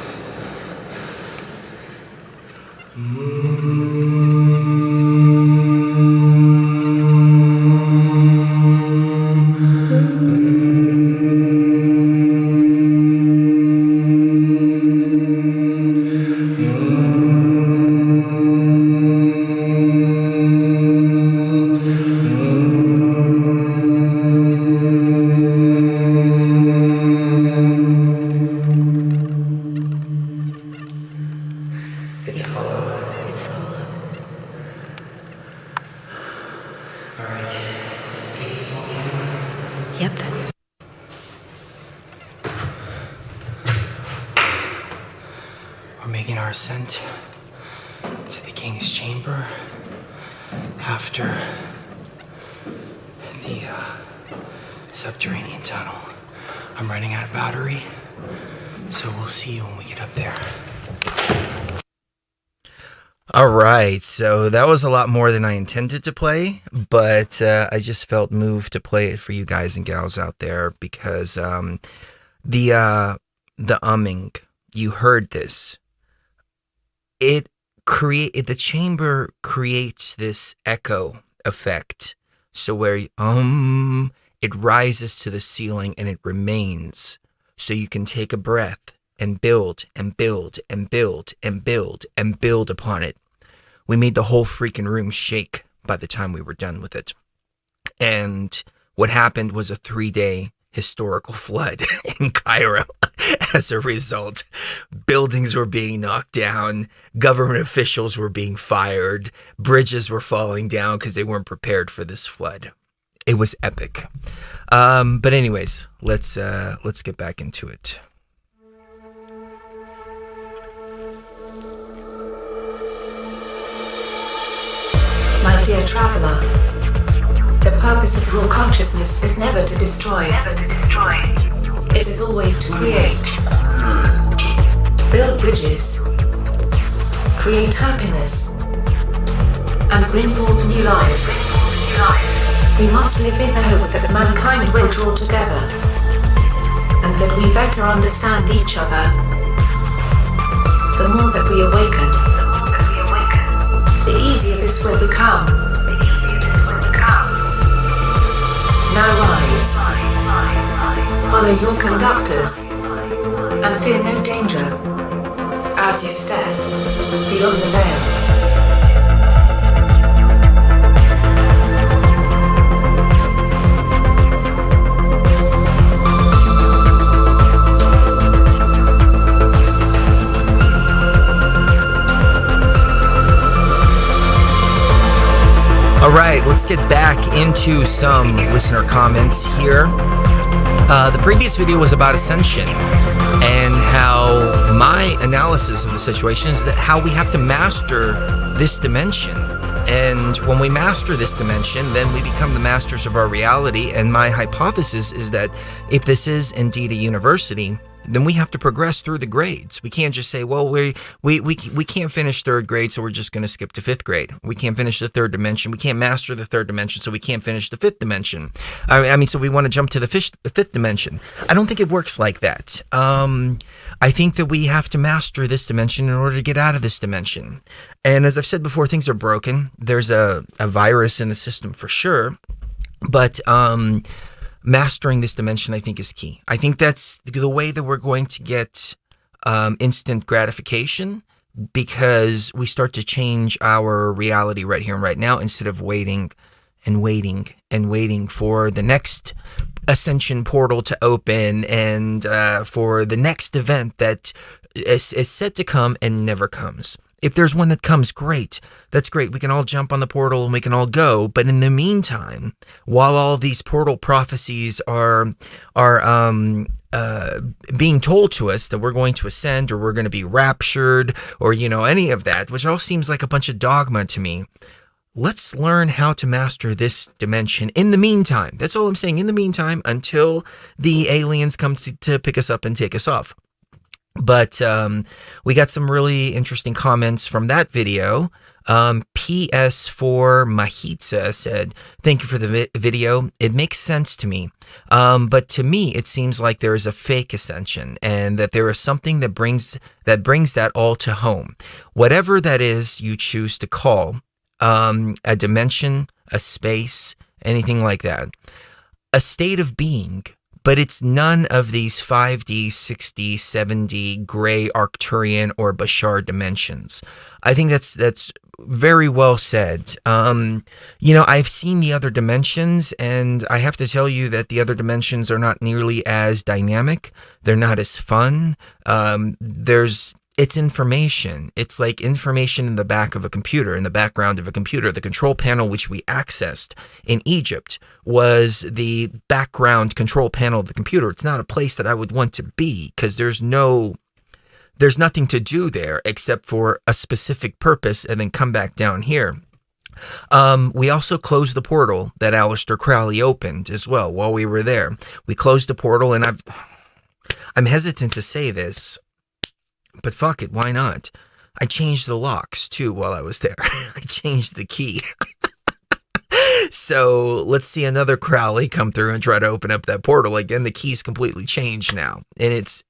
It's hollow. It's hollow. Alright. Get a small camera. Yep. We're making our ascent to the King's Chamber after the subterranean tunnel. I'm running out of battery, so we'll see you when we get up there. All right, so that was a lot more than I intended to play, but I just felt moved to play it for you guys and gals out there because the umming, you heard this. The chamber creates this echo effect, so where it rises to the ceiling and it remains, so you can take a breath and build and build and build and build and build upon it. We made the whole freaking room shake by the time we were done with it. And what happened was a 3-day historical flood in Cairo. As a result, buildings were being knocked down, government officials were being fired, bridges were falling down because they weren't prepared for this flood. It was epic. But anyways, let's get back into it. My dear traveler, the purpose of raw consciousness is never to destroy. It is always to create. Build bridges. Create happiness. And bring forth new life. We must live in the hope that mankind will draw together. And that we better understand each other. The more that we awaken, the easier this will become. Now rise. Follow your conductors. And fear no danger. As you step beyond the veil. All right, let's get back into some listener comments here. The previous video was about ascension and how my analysis of the situation is that how we have to master this dimension. And when we master this dimension, then we become the masters of our reality. And my hypothesis is that if this is indeed a university, then we have to progress through the grades. We can't just say, well, we can't finish 3rd grade, so we're just going to skip to 5th grade. We can't finish the 3rd dimension. We can't master the 3rd dimension, so we can't finish the 5th dimension. I mean, so we want to jump to the 5th dimension. I don't think it works like that. I think that we have to master this dimension in order to get out of this dimension. And as I've said before, things are broken. There's a virus in the system for sure, but mastering this dimension, I think, is key. I think that's the way that we're going to get instant gratification, because we start to change our reality right here and right now instead of waiting and waiting and waiting for the next ascension portal to open and for the next event that is set to come and never comes. If there's one that comes, great. That's great. We can all jump on the portal and we can all go. But in the meantime, while all these portal prophecies are being told to us that we're going to ascend or we're going to be raptured or, any of that, which all seems like a bunch of dogma to me, let's learn how to master this dimension in the meantime. That's all I'm saying. In the meantime, until the aliens come to pick us up and take us off. But we got some really interesting comments from that video. PS4 Mahitsa said, "Thank you for the video. It makes sense to me. But to me, it seems like there is a fake ascension, and that there is something that brings that all to home. Whatever that is you choose to call, a dimension, a space, anything like that. A state of being. But it's none of these 5D, 6D, 7D, gray Arcturian or Bashar dimensions." I think that's very well said. I've seen the other dimensions, and I have to tell you that the other dimensions are not nearly as dynamic. They're not as fun. It's information. It's like information in the back of a computer, in the background of a computer. The control panel which we accessed in Egypt was the background control panel of the computer. It's not a place that I would want to be, because there's nothing to do there except for a specific purpose, and then come back down here. We also closed the portal that Aleister Crowley opened as well while we were there. We closed the portal, and I'm hesitant to say this, but fuck it, why not? I changed the locks too while I was there. I changed the key. So let's see another Crowley come through and try to open up that portal again. The key's completely changed now, and it's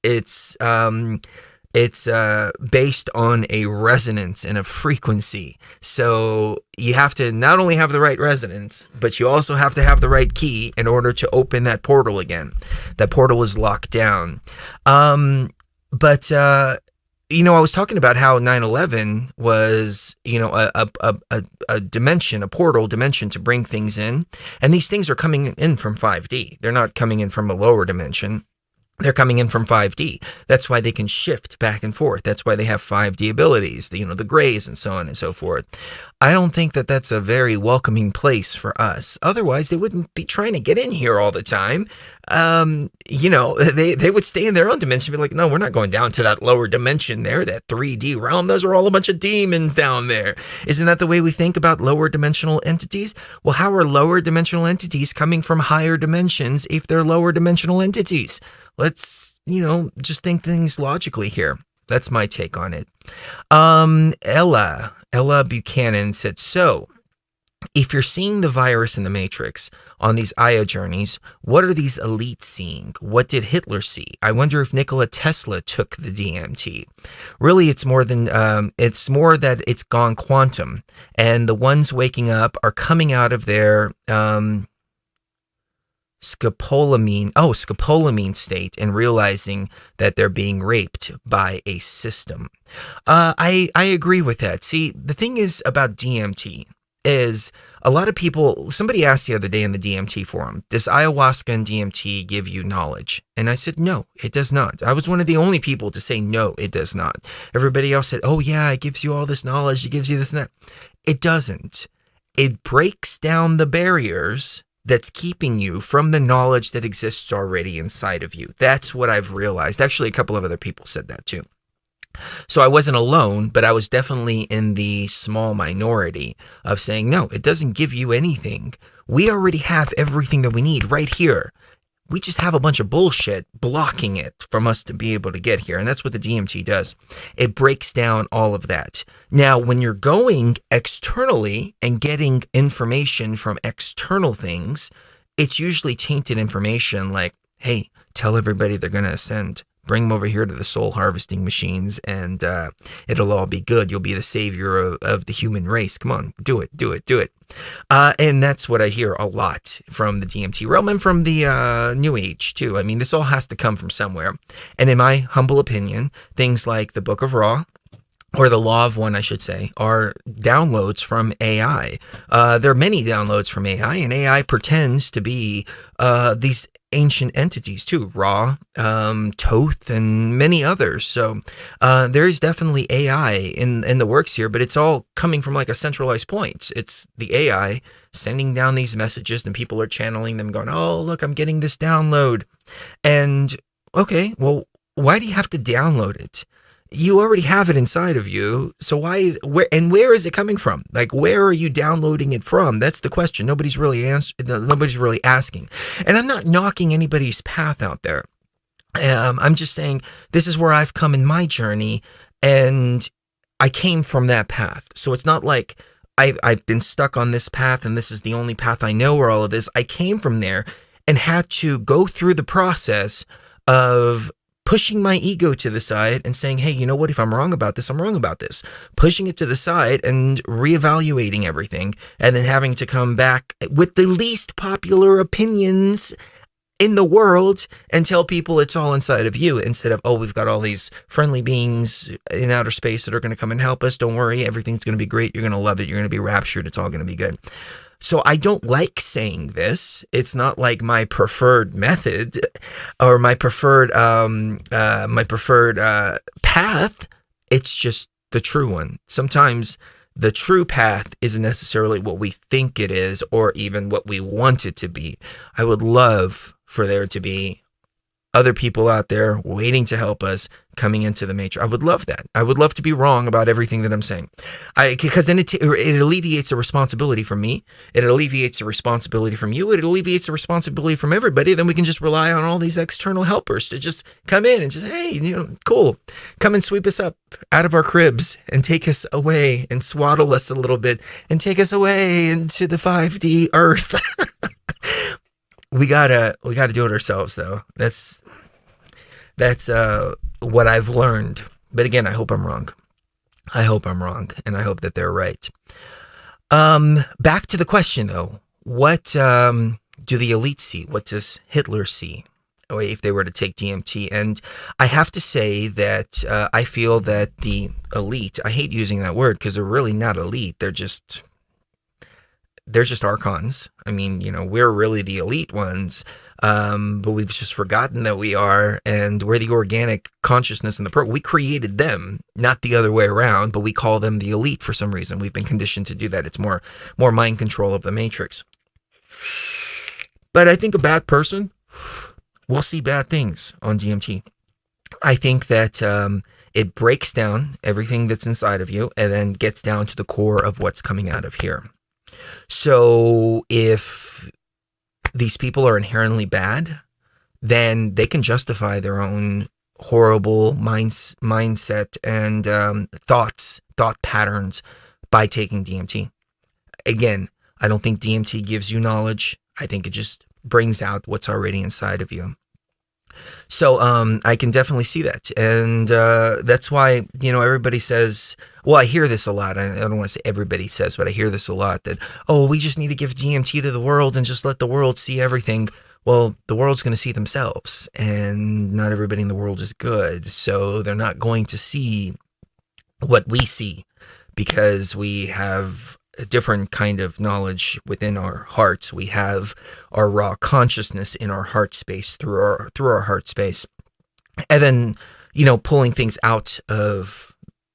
based on a resonance and a frequency. So you have to not only have the right resonance, but you also have to have the right key in order to open that portal again. That portal is locked down. I was talking about how 9/11 was, a dimension, a portal dimension to bring things in. And these things are coming in from 5D. They're not coming in from a lower dimension. They're coming in from 5D. That's why they can shift back and forth. That's why they have 5D abilities, the grays and so on and so forth. I don't think that that's a very welcoming place for us. Otherwise, they wouldn't be trying to get in here all the time. They would stay in their own dimension and be like, no, we're not going down to that lower dimension there, that 3D realm. Those are all a bunch of demons down there. Isn't that the way we think about lower dimensional entities? Well, how are lower dimensional entities coming from higher dimensions if they're lower dimensional entities? Let's, just think things logically here. That's my take on it. Ella Buchanan said, "So, if you're seeing the virus in the Matrix on these Aya journeys, what are these elites seeing? What did Hitler see? I wonder if Nikola Tesla took the DMT. Really, it's more that it's gone quantum, and the ones waking up are coming out of their scopolamine state and realizing that they're being raped by a system." I agree with that. See, the thing is about DMT is a lot of people, somebody asked the other day in the DMT forum, does ayahuasca and DMT give you knowledge? And I said, no, it does not. I was one of the only people to say, no, it does not. Everybody else said, oh yeah, it gives you all this knowledge. It gives you this and that. It doesn't. It breaks down the barriers that's keeping you from the knowledge that exists already inside of you. That's what I've realized. Actually, a couple of other people said that too. So I wasn't alone, but I was definitely in the small minority of saying, no, it doesn't give you anything. We already have everything that we need right here. We just have a bunch of bullshit blocking it from us to be able to get here. And that's what the DMT does. It breaks down all of that. Now, when you're going externally and getting information from external things, it's usually tainted information like, hey, tell everybody they're going to ascend. Bring them over here to the soul harvesting machines and it'll all be good. You'll be the savior of the human race. Come on, do it. And that's what I hear a lot from the DMT realm and from the New Age too. I mean, this all has to come from somewhere. And in my humble opinion, things like the Book of Ra, or the Law of One, I should say, are downloads from AI. There are many downloads from AI, and AI pretends to be these ancient entities too, Ra, Thoth, and many others. So there is definitely AI in the works here, but it's all coming from like a centralized point. It's the AI sending down these messages, and people are channeling them, going, "Oh, look, I'm getting this download." And okay, well, why do you have to download it? You already have it inside of you. So where is it coming from? Like, where are you downloading it from? That's the question. Nobody's really asking. And I'm not knocking anybody's path out there. I'm just saying this is where I've come in my journey, and I came from that path. So it's not like I've been stuck on this path and this is the only path I know or all of this. I came from there and had to go through the process of pushing my ego to the side and saying, hey, you know what? If I'm wrong about this, I'm wrong about this. Pushing it to the side and reevaluating everything, and then having to come back with the least popular opinions in the world and tell people it's all inside of you, instead of, oh, we've got all these friendly beings in outer space that are going to come and help us. Don't worry. Everything's going to be great. You're going to love it. You're going to be raptured. It's all going to be good. So I don't like saying this. It's not like my preferred method or my preferred path. It's just the true one. Sometimes the true path isn't necessarily what we think it is or even what we want it to be. I would love for there to be other people out there waiting to help us coming into the matrix. I would love that. I would love to be wrong about everything that I'm saying. Because then it alleviates the responsibility from me. It alleviates the responsibility from you. It alleviates the responsibility from everybody. Then we can just rely on all these external helpers to just come in and just, hey, cool. Come and sweep us up out of our cribs and take us away and swaddle us a little bit and take us away into the 5D earth. We gotta do it ourselves, though. That's what I've learned. But again, I hope I'm wrong. I hope I'm wrong, and I hope that they're right. Back to the question, though. What do the elites see? What does Hitler see if they were to take DMT? And I have to say that I feel that the elite, I hate using that word because they're really not elite. They're just archons. I mean, we're really the elite ones, but we've just forgotten that we are, and we're the organic consciousness in the program. We created them, not the other way around, but we call them the elite for some reason. We've been conditioned to do that. It's more mind control of the matrix. But I think a bad person will see bad things on DMT. I think that it breaks down everything that's inside of you and then gets down to the core of what's coming out of here. So if these people are inherently bad, then they can justify their own horrible mindset and thought patterns by taking DMT. Again, I don't think DMT gives you knowledge. I think it just brings out what's already inside of you. So I can definitely see that. And that's why, everybody says, well, I hear this a lot. I don't want to say everybody says, but I hear this a lot that, oh, we just need to give DMT to the world and just let the world see everything. Well, the world's going to see themselves, and not everybody in the world is good. So they're not going to see what we see because we have a different kind of knowledge within our hearts. We have our raw consciousness in our heart space through our heart space. And then, pulling things out of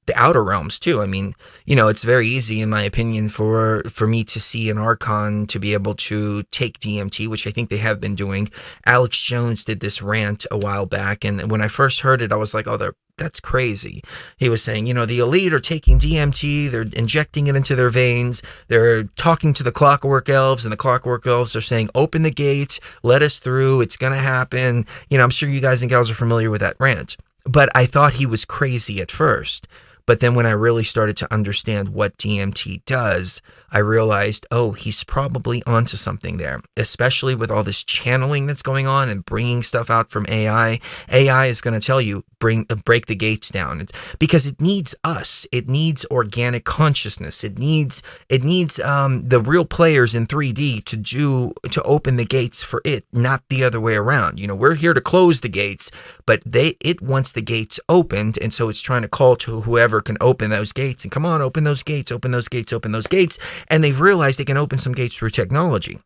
the outer realms too. I mean, it's very easy, in my opinion, for me to see an archon to be able to take DMT, which I think they have been doing. Alex Jones did this rant a while back, and when I first heard it, I was like, oh, that's crazy. He was saying, the elite are taking DMT, they're injecting it into their veins, they're talking to the clockwork elves, and the clockwork elves are saying, open the gate, let us through, it's gonna happen. I'm sure you guys and gals are familiar with that rant. But I thought he was crazy at first. But then when I really started to understand what DMT does, I realized, oh, he's probably onto something there, especially with all this channeling that's going on and bringing stuff out from AI. AI is going to tell you, break the gates down, because it needs us. It needs organic consciousness. It needs the real players in 3D to open the gates for it, not the other way around. We're here to close the gates, but it wants the gates opened, and so it's trying to call to whoever can open those gates, and come on, open those gates, open those gates, open those gates. And they've realized they can open some gates through technology.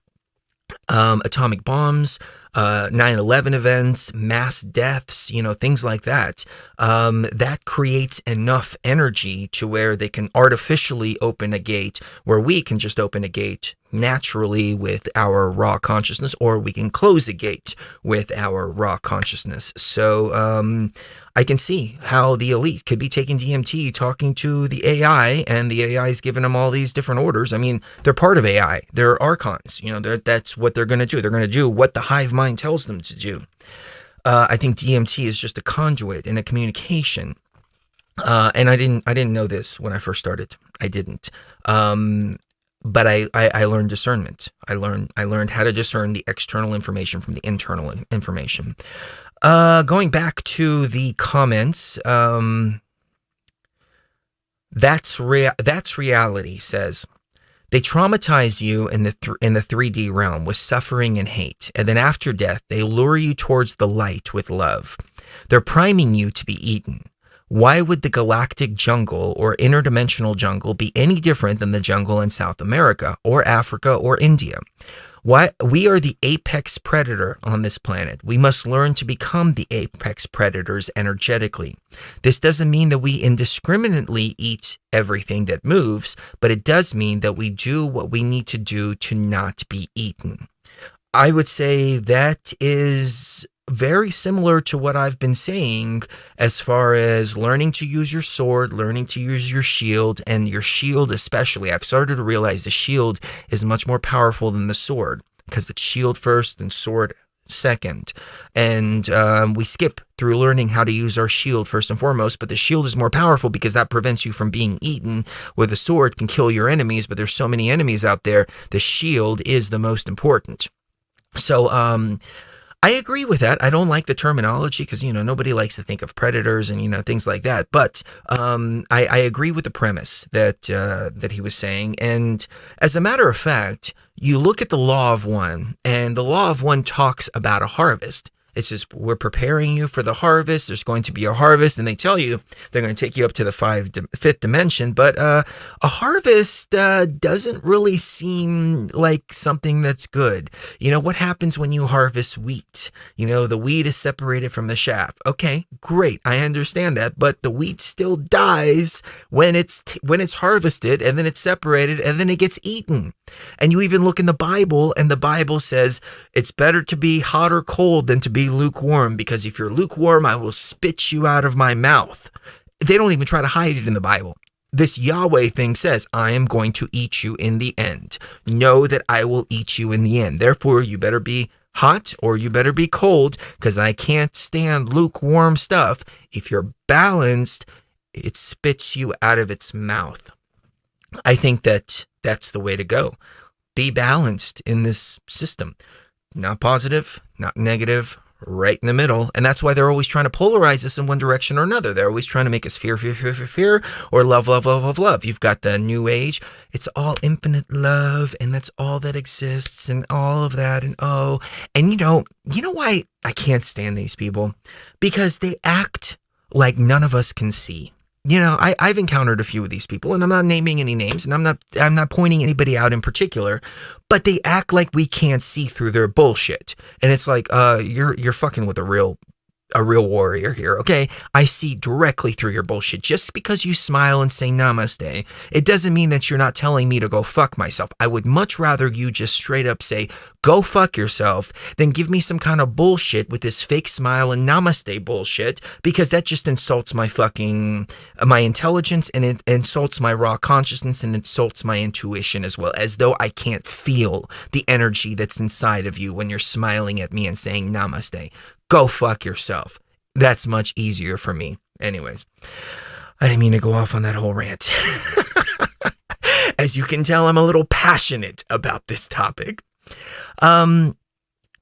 Atomic bombs, 9/11 events, mass deaths, things like that. That creates enough energy to where they can artificially open a gate, where we can just open a gate naturally with our raw consciousness, or we can close a gate with our raw consciousness. So I can see how the elite could be taking DMT, talking to the AI, and the AI is giving them all these different orders. I mean, they're part of AI. They're archons. That's what they're going to do. They're going to do what the hive mind tells them to do. I think DMT is just a conduit and a communication. And I didn't know this when I first started. I didn't. But I learned discernment. I learned how to discern the external information from the internal information. Going back to the comments, that's reality says. They traumatize you in the 3D realm with suffering and hate, and then after death, they lure you towards the light with love. They're priming you to be eaten. Why would the galactic jungle or interdimensional jungle be any different than the jungle in South America or Africa or India? Why we are the apex predator on this planet. We must learn to become the apex predators energetically. This doesn't mean that we indiscriminately eat everything that moves, but it does mean that we do what we need to do to not be eaten. I would say that is very similar to what I've been saying as far as learning to use your sword, learning to use your shield, and your shield especially. I've started to realize the shield is much more powerful than the sword because it's shield first and sword second. And we skip through learning how to use our shield first and foremost, but the shield is more powerful because that prevents you from being eaten, where the sword can kill your enemies, but there's so many enemies out there, the shield is the most important. So, I agree with that. I don't like the terminology because, nobody likes to think of predators and, things like that. But I agree with the premise that he was saying. And as a matter of fact, you look at the Law of One, and the Law of One talks about a harvest. It's just, we're preparing you for the harvest. There's going to be a harvest, and they tell you they're going to take you up to the fifth dimension. But a harvest doesn't really seem like something that's good. What happens when you harvest wheat? The wheat is separated from the chaff. Okay, great. I understand that. But the wheat still dies when it's harvested, and then it's separated, and then it gets eaten. And you even look in the Bible, and the Bible says it's better to be hot or cold than to be lukewarm, because if you're lukewarm, I will spit you out of my mouth. They don't even try to hide it in the Bible. This Yahweh thing says, I am going to eat you in the end. Know that I will eat you in the end. Therefore, you better be hot or you better be cold, because I can't stand lukewarm stuff. If you're balanced, it spits you out of its mouth. I think that that's the way to go. Be balanced in this system. Not positive, not negative, right in the middle. And that's why they're always trying to polarize us in one direction or another. They're always trying to make us fear, or love. You've got the new age. It's all infinite love, and that's all that exists, and all of that, and oh. And you know why I can't stand these people? Because they act like none of us can see. I've encountered a few of these people, and I'm not naming any names, and I'm not pointing anybody out in particular, but they act like we can't see through their bullshit. And it's like, you're fucking with a real warrior here, okay? I see directly through your bullshit. Just because you smile and say namaste, it doesn't mean that you're not telling me to go fuck myself. I would much rather you just straight up say, go fuck yourself, than give me some kind of bullshit with this fake smile and namaste bullshit, because that just insults my intelligence, and it insults my raw consciousness, and insults my intuition as well, as though I can't feel the energy that's inside of you when you're smiling at me and saying namaste. Go fuck yourself. That's much easier for me. Anyways, I didn't mean to go off on that whole rant. As you can tell, I'm a little passionate about this topic.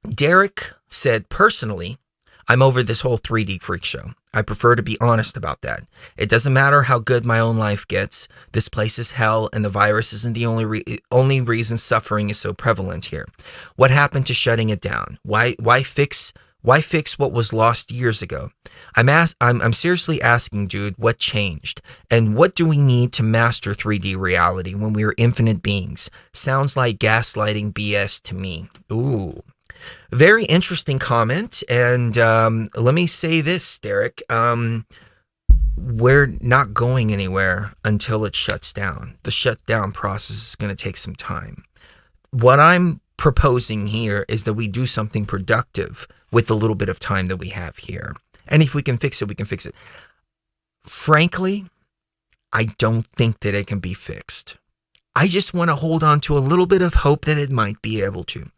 Derek said, personally, I'm over this whole 3D freak show. I prefer to be honest about that. It doesn't matter how good my own life gets. This place is hell, and the virus isn't the only reason suffering is so prevalent here. What happened to shutting it down? Why fix what was lost years ago? I'm seriously asking, dude, what changed? And what do we need to master 3D reality when we are infinite beings? Sounds like gaslighting BS to me. Ooh. Very interesting comment. And let me say this, Derek. We're not going anywhere until it shuts down. The shutdown process is going to take some time. What I'm proposing here is that we do something productive with the little bit of time that we have here. And if we can fix it, we can fix it. Frankly, I don't think that it can be fixed. I just want to hold on to a little bit of hope that it might be able to.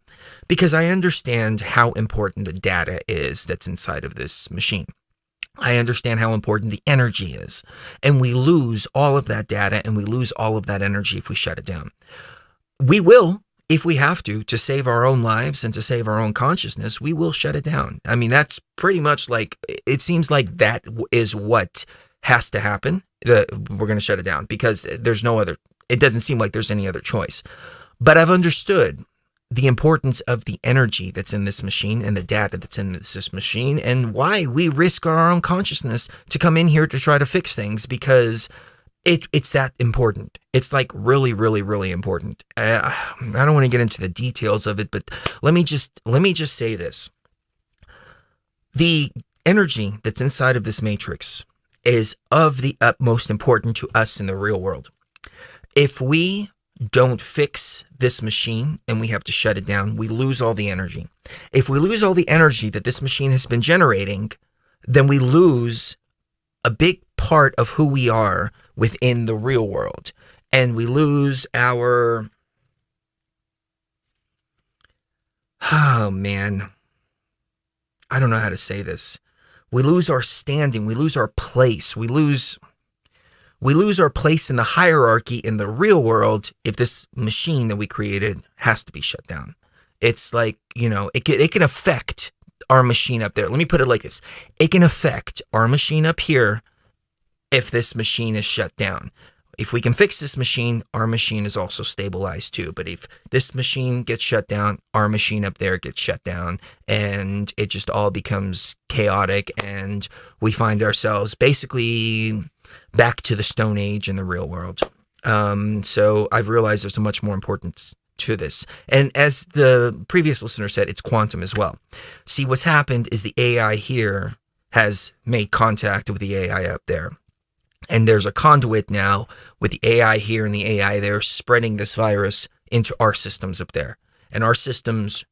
because I understand how important the data is that's inside of this machine. I understand how important the energy is, and we lose all of that data and we lose all of that energy if we shut it down. We will, if we have to save our own lives and to save our own consciousness, we will shut it down. I mean, that's pretty much like, it seems like that is what has to happen. We're going to shut it down because there's no other, it doesn't seem like there's any other choice. But I've understood the importance of the energy that's in this machine and the data that's in this machine, and why we risk our own consciousness to come in here to try to fix things, because it's that important. It's like really, really, really important. I don't want to get into the details of it, but let me just say this. The energy that's inside of this matrix is of the utmost importance to us in the real world. If we don't fix this machine and we have to shut it down, we lose all the energy. If we lose all the energy that this machine has been generating, then we lose a big part of who we are within the real world. And we lose our, oh man, I don't know how to say this. We lose our standing, we lose our place, we lose our place in the hierarchy in the real world if this machine that we created has to be shut down. It's like, it can affect our machine up there. Let me put it like this. It can affect our machine up here if this machine is shut down. If we can fix this machine, our machine is also stabilized too. But if this machine gets shut down, our machine up there gets shut down, and it just all becomes chaotic, and we find ourselves basically back to the Stone Age in the real world. So I've realized there's a much more importance to this. And as the previous listener said, it's quantum as well. See, what's happened is the AI here has made contact with the AI up there. And there's a conduit now with the AI here and the AI there spreading this virus into our systems up there. And our systems,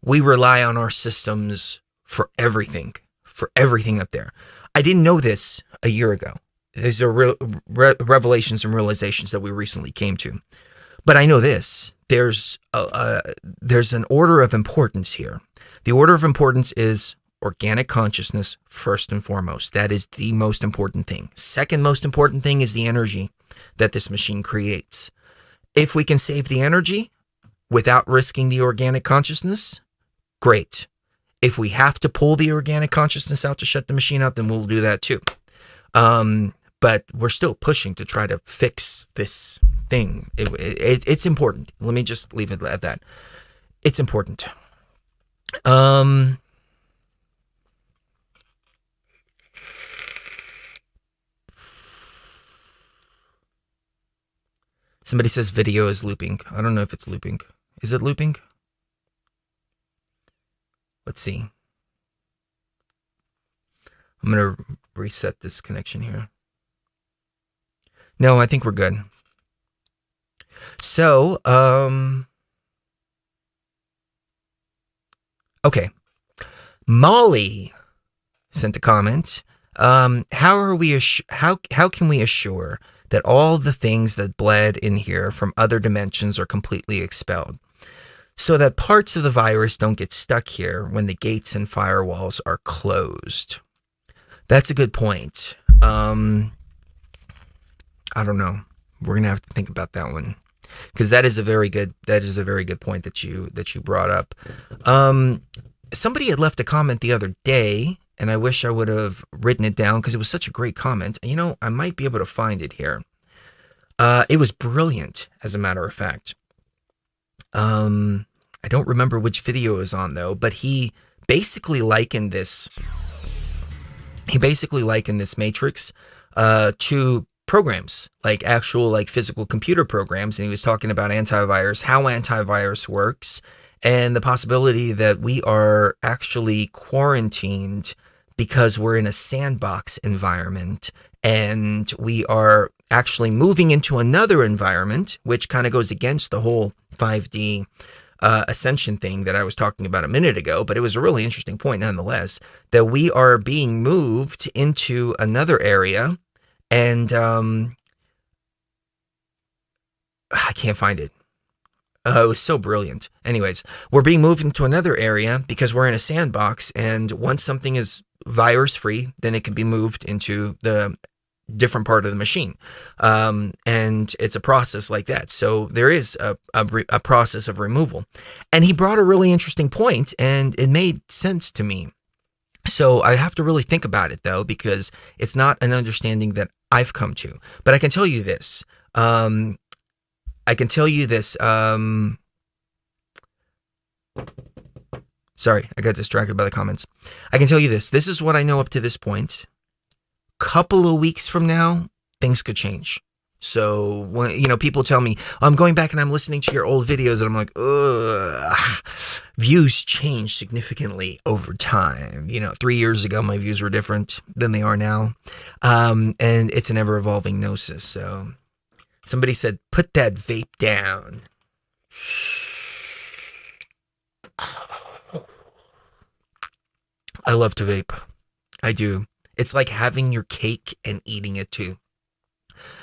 we rely on our systems for everything up there. I didn't know this a year ago. These are revelations and realizations that we recently came to. But I know this. There's an order of importance here. The order of importance is organic consciousness first and foremost. That is the most important thing. Second most important thing is the energy that this machine creates. If we can save the energy without risking the organic consciousness, great. If we have to pull the organic consciousness out to shut the machine out, then we'll do that too. But we're still pushing to try to fix this thing. It's important. Let me just leave it at that. It's important. Somebody says video is looping. I don't know if it's looping. Is it looping? Let's see. I'm going to reset this connection here. No, I think we're good. So, okay. Molly sent a comment. How can we assure that all the things that bled in here from other dimensions are completely expelled, so that parts of the virus don't get stuck here when the gates and firewalls are closed? That's a good point. I don't know. We're gonna have to think about that one, because that is a very good point that you brought up. Somebody had left a comment the other day, and I wish I would have written it down because it was such a great comment. I might be able to find it here. It was brilliant, as a matter of fact. I don't remember which video it was on though, but he basically likened this matrix to programs, like actual physical computer programs, and he was talking about antivirus, how antivirus works, and the possibility that we are actually quarantined because we're in a sandbox environment, and we are actually moving into another environment, which kind of goes against the whole 5D ascension thing that I was talking about a minute ago, but it was a really interesting point nonetheless, that we are being moved into another area, and I can't find it. It was so brilliant. Anyways, we're being moved into another area because we're in a sandbox, and once something is virus free, then it can be moved into the different part of the machine. And it's a process like that. So there is a process of removal. And he brought a really interesting point, and it made sense to me. So I have to really think about it, though, because it's not an understanding that I've come to. But I can tell you this. Sorry, I got distracted by the comments. I can tell you this. This is what I know up to this point. Couple of weeks from now, things could change. So when people tell me, I'm going back and I'm listening to your old videos, and I'm like, ugh, views change significantly over time. 3 years ago, my views were different than they are now. And it's an ever evolving gnosis. So somebody said, put that vape down. I love to vape. I do. It's like having your cake and eating it too.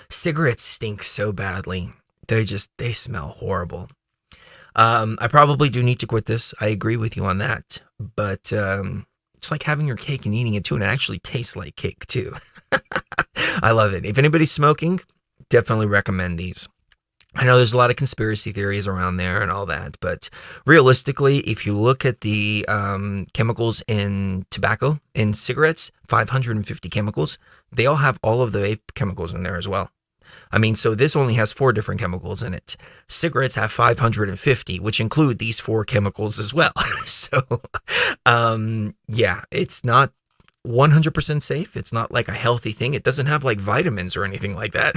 Cigarettes stink so badly. They smell horrible. I probably do need to quit this. I agree with you on that. But it's like having your cake and eating it too. And it actually tastes like cake too. I love it. If anybody's smoking, definitely recommend these. I know there's a lot of conspiracy theories around there and all that, but realistically, if you look at the chemicals in tobacco, in cigarettes, 550 chemicals, they all have all of the vape chemicals in there as well. I mean, so this only has 4 different chemicals in it. Cigarettes have 550, which include these 4 chemicals as well. So, yeah, it's not 100% safe. It's not like a healthy thing. It doesn't have like vitamins or anything like that,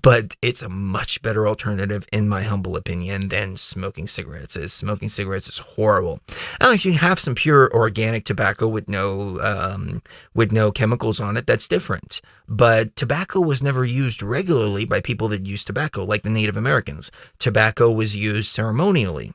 but it's a much better alternative, in my humble opinion, than smoking cigarettes. Smoking cigarettes is horrible. Now, if you have some pure organic tobacco with no chemicals on it, that's different. But tobacco was never used regularly by people that use tobacco, like the Native Americans. Tobacco was used ceremonially.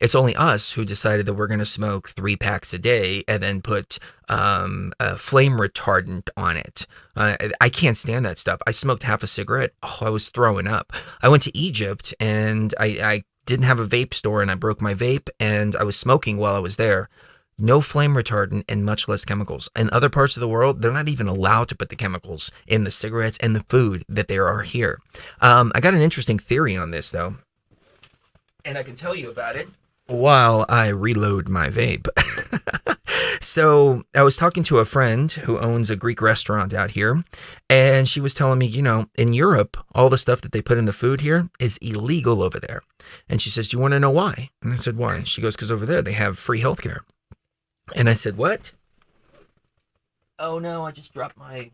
It's only us who decided that we're going to smoke 3 packs a day and then put a flame retardant on it. I can't stand that stuff. I smoked half a cigarette. Oh, I was throwing up. I went to Egypt and I didn't have a vape store, and I broke my vape, and I was smoking while I was there. No flame retardant and much less chemicals. In other parts of the world, they're not even allowed to put the chemicals in the cigarettes and the food that there are here. I got an interesting theory on this, though, and I can tell you about it while I reload my vape. So I was talking to a friend who owns a Greek restaurant out here, and she was telling me, in Europe, all the stuff that they put in the food here is illegal over there. And she says, do you want to know why? And I said, why? She goes, because over there they have free healthcare. And I said, what? Oh no, I just dropped my...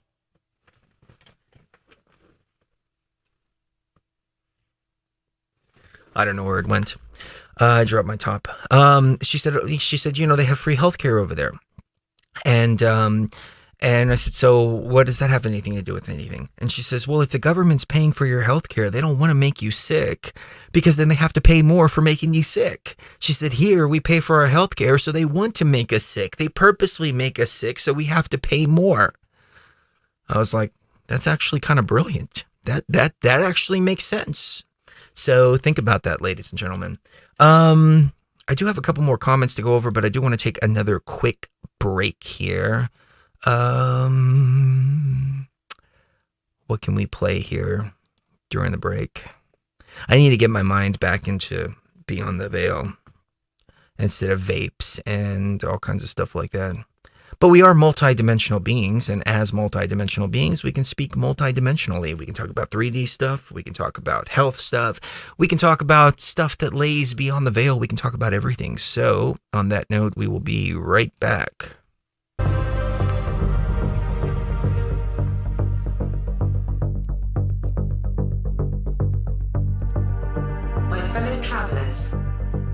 I don't know where it went. I dropped my top. She said, they have free healthcare over there. And I said, so what does that have anything to do with anything? And she says, well, if the government's paying for your healthcare, they don't want to make you sick, because then they have to pay more for making you sick. She said, here we pay for our healthcare, so they want to make us sick. They purposely make us sick, so we have to pay more. I was like, that's actually kind of brilliant. That actually makes sense. So think about that, ladies and gentlemen. I do have a couple more comments to go over, but I do want to take another quick break here. What can we play here during the break? I need to get my mind back into Beyond the Veil instead of vapes and all kinds of stuff like that. But we are multidimensional beings, and as multidimensional beings, we can speak multidimensionally. We can talk about 3D stuff. We can talk about health stuff. We can talk about stuff that lays beyond the veil. We can talk about everything. So, on that note, we will be right back. My fellow travelers,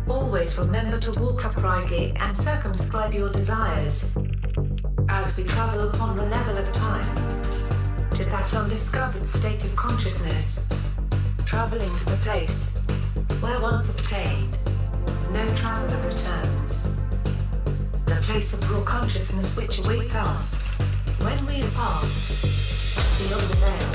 always remember to walk uprightly and circumscribe your desires as we travel upon the level of time to that undiscovered state of consciousness, traveling to the place where once obtained, no traveler returns. The place of raw consciousness which awaits us when we have passed beyond the veil.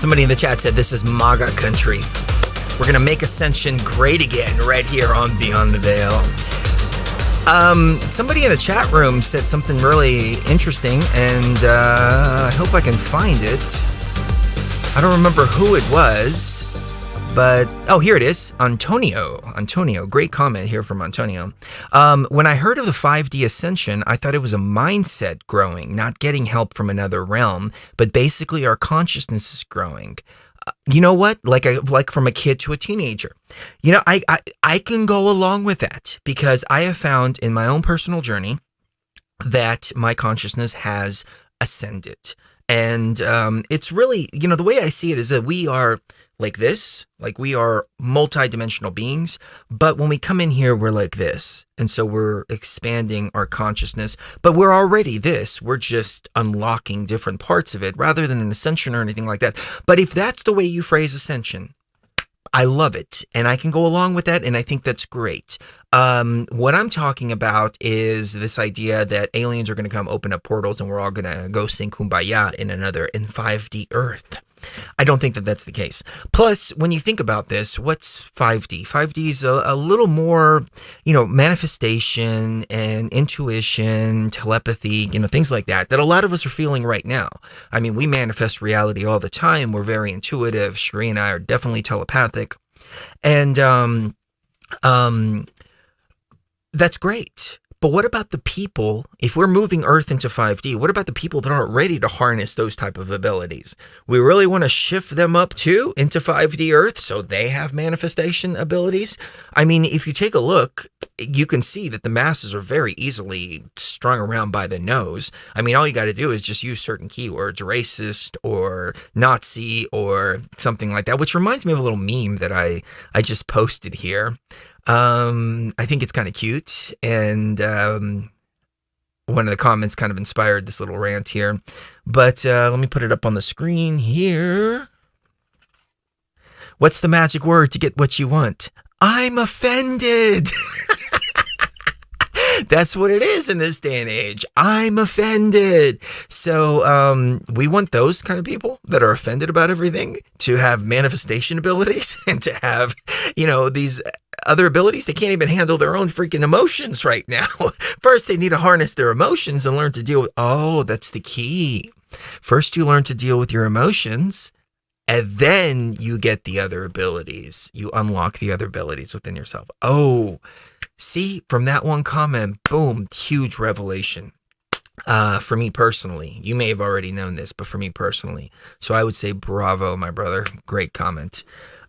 Somebody in the chat said this is MAGA country. We're going to make Ascension great again right here on Beyond the Veil. Somebody in the chat room said something really interesting, and I hope I can find it. I don't remember who it was, but oh, here it is. Antonio, great comment here from Antonio. When I heard of the 5D ascension, I thought it was a mindset growing, not getting help from another realm, but basically our consciousness is growing. You know what? Like from a kid to a teenager. You know, I can go along with that because I have found in my own personal journey that my consciousness has ascended. And it's really, you know, the way I see it is that we are like this, like we are multidimensional beings, but when we come in here, we're like this. And so we're expanding our consciousness, but we're already this. We're just unlocking different parts of it rather than an ascension or anything like that. But if that's the way you phrase ascension, I love it. And I can go along with that. And I think that's great. What I'm talking about is this idea that aliens are going to come open up portals and we're all going to go sing Kumbaya in 5D Earth. I don't think that that's the case. Plus, when you think about this, what's 5D? 5D is a little more, you know, manifestation and intuition, telepathy, you know, things like that a lot of us are feeling right now. I mean, we manifest reality all the time. We're very intuitive. Sheree and I are definitely telepathic. And that's great. But what about the people, if we're moving Earth into 5D, what about the people that aren't ready to harness those type of abilities? We really want to shift them up too into 5D Earth so they have manifestation abilities? I mean, if you take a look, you can see that the masses are very easily strung around by the nose. I mean, all you got to do is just use certain keywords, racist or Nazi or something like that, which reminds me of a little meme that I just posted here. I think it's kind of cute, and one of the comments kind of inspired this little rant here, but let me put it up on the screen here. What's the magic word to get what you want? I'm offended. That's what it is in this day and age. I'm offended. So we want those kind of people that are offended about everything to have manifestation abilities and to have, you know, these other abilities. They can't even handle their own freaking emotions right now. First, they need to harness their emotions and learn to deal with, that's the key. First, you learn to deal with your emotions, and then you get the other abilities. You unlock the other abilities within yourself. Oh, see, from that one comment, boom, huge revelation. For me personally, you may have already known this, but for me personally. So I would say bravo, my brother. Great comment.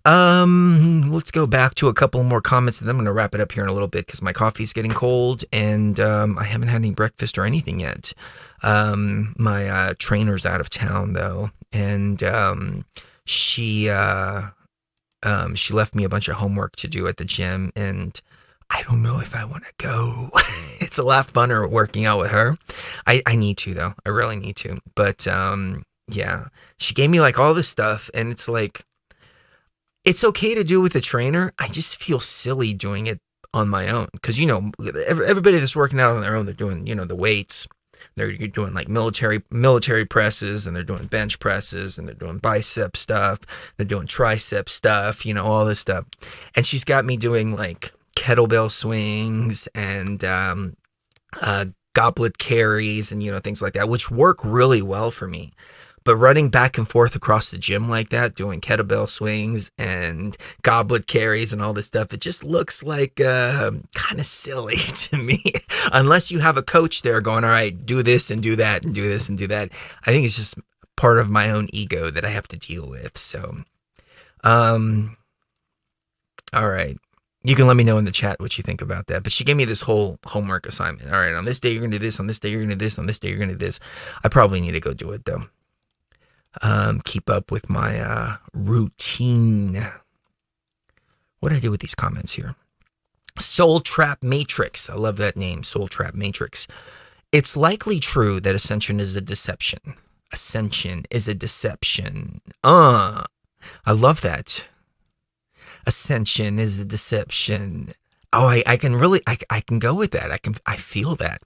Let's go back to a couple more comments and then I'm going to wrap it up here in a little bit because my coffee's getting cold and I haven't had any breakfast or anything yet. My trainer's out of town though, and she left me a bunch of homework to do at the gym, and I don't know if I want to go. It's a lot funner working out with her. I need to though. I really need to. But yeah, she gave me like all this stuff, and it's like, it's okay to do with a trainer. I just feel silly doing it on my own. Because, you know, everybody that's working out on their own, they're doing, you know, the weights. They're doing like military presses, and they're doing bench presses, and they're doing bicep stuff. They're doing tricep stuff, you know, all this stuff. And she's got me doing like kettlebell swings and goblet carries and, you know, things like that, which work really well for me. But running back and forth across the gym like that, doing kettlebell swings and goblet carries and all this stuff, it just looks like kind of silly to me. Unless you have a coach there going, all right, do this and do that and do this and do that. I think it's just part of my own ego that I have to deal with. So, all right. You can let me know in the chat what you think about that. But she gave me this whole homework assignment. All right, on this day, you're going to do this. On this day, you're going to do this. On this day, you're going to do this. I probably need to go do it, though. Keep up with my routine. What did I do with these comments here? Soul Trap Matrix. I love that name, Soul Trap Matrix. It's likely true that ascension is a deception. Ascension is a deception. I love that. Ascension is a deception. Oh, I can really, I can go with that. I feel that.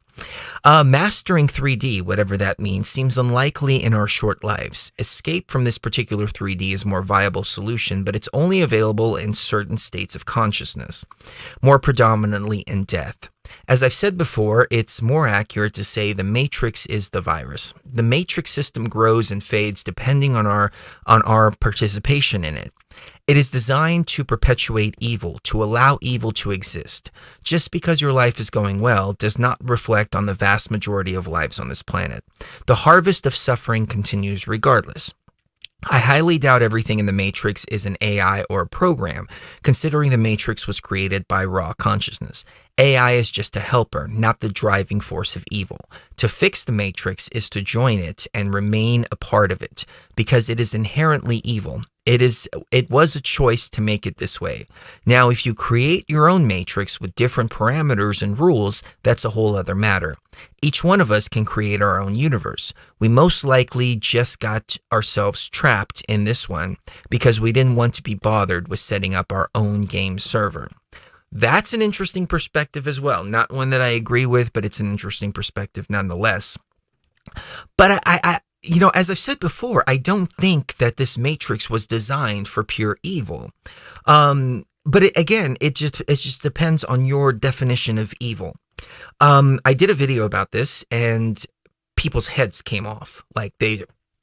Mastering 3D, whatever that means, seems unlikely in our short lives. Escape from this particular 3D is a more viable solution, but it's only available in certain states of consciousness, more predominantly in death. As I've said before, it's more accurate to say the matrix is the virus. The matrix system grows and fades depending on our participation in it. It is designed to perpetuate evil, to allow evil to exist. Just because your life is going well does not reflect on the vast majority of lives on this planet. The harvest of suffering continues regardless. I highly doubt everything in the Matrix is an AI or a program, considering the Matrix was created by raw consciousness. AI is just a helper, not the driving force of evil. To fix the Matrix is to join it and remain a part of it, because it is inherently evil. It was a choice to make it this way. Now, if you create your own matrix with different parameters and rules, that's a whole other matter. Each one of us can create our own universe. We most likely just got ourselves trapped in this one because we didn't want to be bothered with setting up our own game server. That's an interesting perspective as well. Not one that I agree with, but it's an interesting perspective nonetheless. But as I've said before, I don't think that this matrix was designed for pure evil. But it just depends on your definition of evil. I did a video about this, and people's heads came off. Like,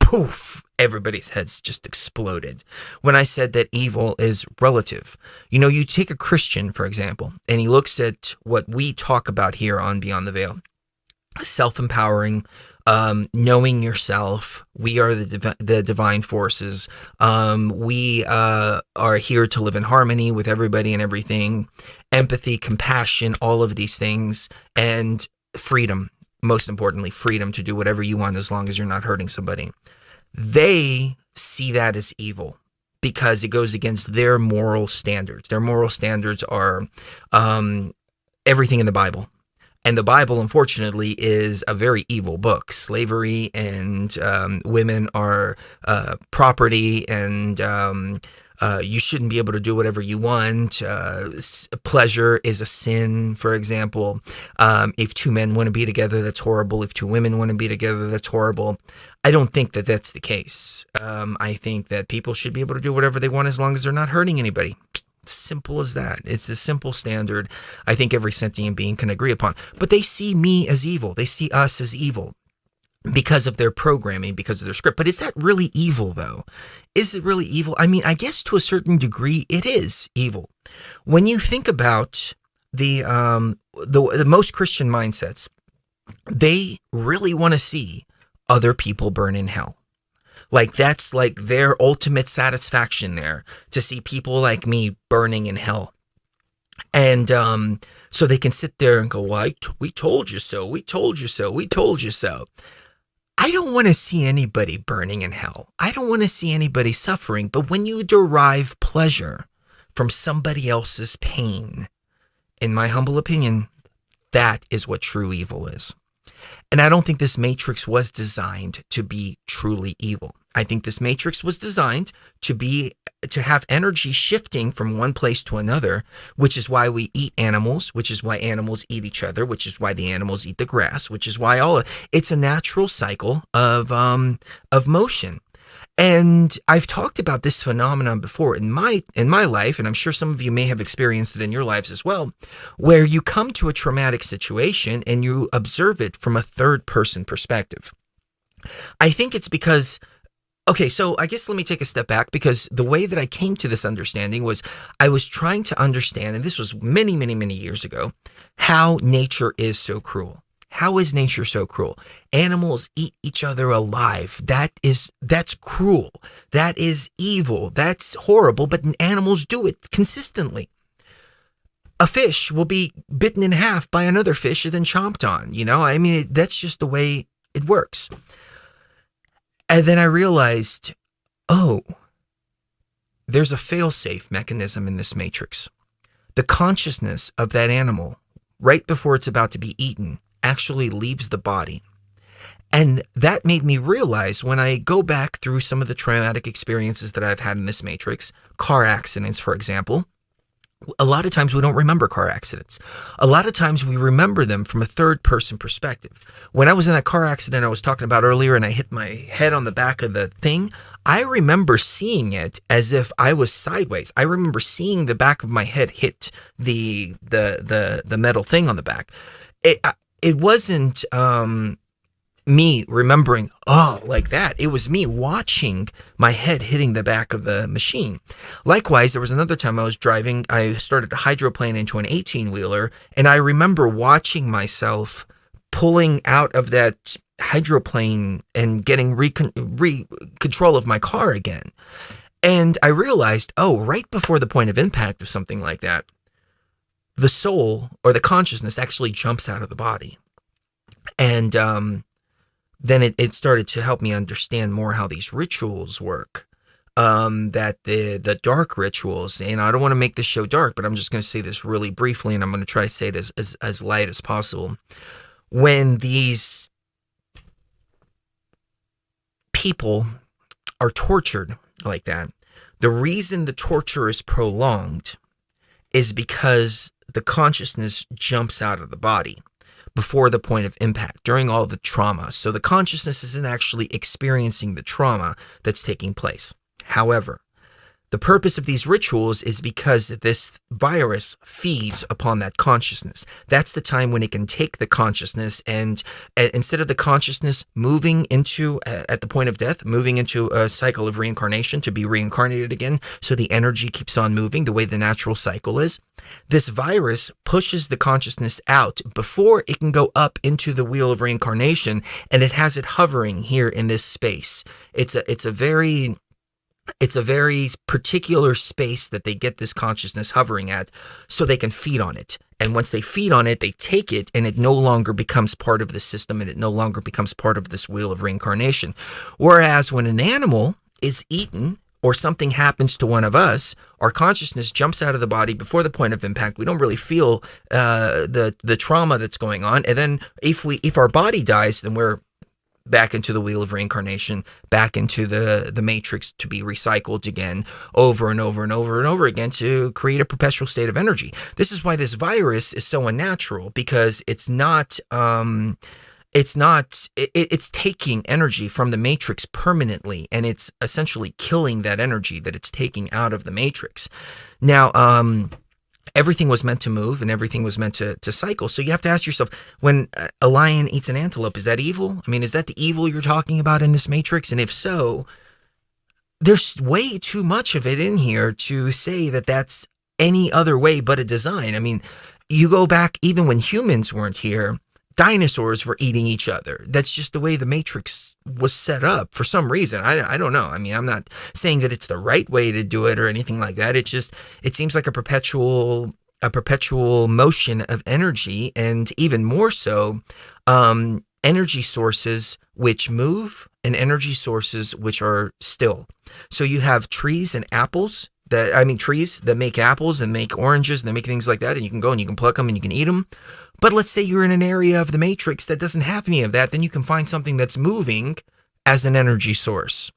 poof, everybody's heads just exploded when I said that evil is relative. You take a Christian, for example, and he looks at what we talk about here on Beyond the Veil. Self-empowering, knowing yourself. We are the divine forces. We are here to live in harmony with everybody and everything. Empathy, compassion, all of these things, and freedom. Most importantly, freedom to do whatever you want as long as you're not hurting somebody. They see that as evil because it goes against their moral standards. Their moral standards are everything in the Bible. And the Bible, unfortunately, is a very evil book. Slavery and women are property, and you shouldn't be able to do whatever you want. Pleasure is a sin, for example. If two men want to be together, that's horrible. If two women want to be together, that's horrible. I don't think that that's the case. I think that people should be able to do whatever they want as long as they're not hurting anybody. Simple as that. It's a simple standard I think every sentient being can agree upon. But they see me as evil. They see us as evil because of their programming, because of their script. But is that really evil, though? Is it really evil? I mean, I guess to a certain degree it is evil. When you think about the most Christian mindsets, they really want to see other people burn in hell. Like, that's like their ultimate satisfaction there, to see people like me burning in hell. And so they can sit there and go, well, we told you so, we told you so, we told you so. I don't want to see anybody burning in hell. I don't want to see anybody suffering. But when you derive pleasure from somebody else's pain, in my humble opinion, that is what true evil is. And I don't think this matrix was designed to be truly evil. I think this matrix was designed to have energy shifting from one place to another, which is why we eat animals, which is why animals eat each other, which is why the animals eat the grass, which is why it's a natural cycle of motion. And I've talked about this phenomenon before in my life, and I'm sure some of you may have experienced it in your lives as well, where you come to a traumatic situation and you observe it from a third-person perspective. I think it's because, okay, so I guess let me take a step back, because the way that I came to this understanding was I was trying to understand, and this was many, many, many years ago, how nature is so cruel. How is nature so cruel? Animals eat each other alive. That's cruel. That is evil. That's horrible, but animals do it consistently. A fish will be bitten in half by another fish and then chomped on, I mean, that's just the way it works. And then I realized, there's a fail-safe mechanism in this matrix. The consciousness of that animal, right before it's about to be eaten, actually leaves the body. And that made me realize, when I go back through some of the traumatic experiences that I've had in this matrix, car accidents, for example, A lot of times we don't remember car accidents. A lot of times we remember them from a third person perspective. When I was in that car accident I was talking about earlier and I hit my head on the back of the thing, I remember seeing it as if I was sideways. I remember seeing the back of my head hit the metal thing on the back. It wasn't me remembering, oh, like that. It was me watching my head hitting the back of the machine. Likewise, there was another time I was driving. I started to hydroplane into an 18-wheeler, and I remember watching myself pulling out of that hydroplane and getting control of my car again. And I realized, oh, right before the point of impact of something like that, the soul or the consciousness actually jumps out of the body. And then it started to help me understand more how these rituals work. That the dark rituals, and I don't want to make this show dark, but I'm just going to say this really briefly, and I'm going to try to say it as light as possible. When these people are tortured like that, the reason the torture is prolonged is because the consciousness jumps out of the body before the point of impact, during all the trauma. So the consciousness isn't actually experiencing the trauma that's taking place. However, the purpose of these rituals is because this virus feeds upon that consciousness. That's the time when it can take the consciousness and instead of the consciousness moving into, at the point of death, moving into a cycle of reincarnation to be reincarnated again, so the energy keeps on moving the way the natural cycle is, this virus pushes the consciousness out before it can go up into the wheel of reincarnation, and it has it hovering here in this space. It's a very particular space that they get this consciousness hovering at so they can feed on it. And once they feed on it, they take it and it no longer becomes part of the system and it no longer becomes part of this wheel of reincarnation. Whereas when an animal is eaten or something happens to one of us, our consciousness jumps out of the body before the point of impact. We don't really feel the trauma that's going on. And then if our body dies, then we're back into the wheel of reincarnation, back into the matrix to be recycled again over and over and over and over again to create a perpetual state of energy. This is why this virus is so unnatural, because it's taking energy from the matrix permanently, and it's essentially killing that energy that it's taking out of the matrix. Now, everything was meant to move and everything was meant to cycle. So you have to ask yourself, when a lion eats an antelope, is that evil? I mean, is that the evil you're talking about in this matrix? And if so, there's way too much of it in here to say that that's any other way but a design. I mean, you go back even when humans weren't here, dinosaurs were eating each other. That's just the way the matrix was set up for some reason. I don't know. I mean, I'm not saying that it's the right way to do it or anything like that. It seems like a perpetual motion of energy, and even more so, energy sources which move and energy sources which are still. So you have trees and apples trees that make apples and make oranges and they make things like that, and you can go and you can pluck them and you can eat them. But let's say you're in an area of the matrix that doesn't have any of that, then you can find something that's moving as an energy source,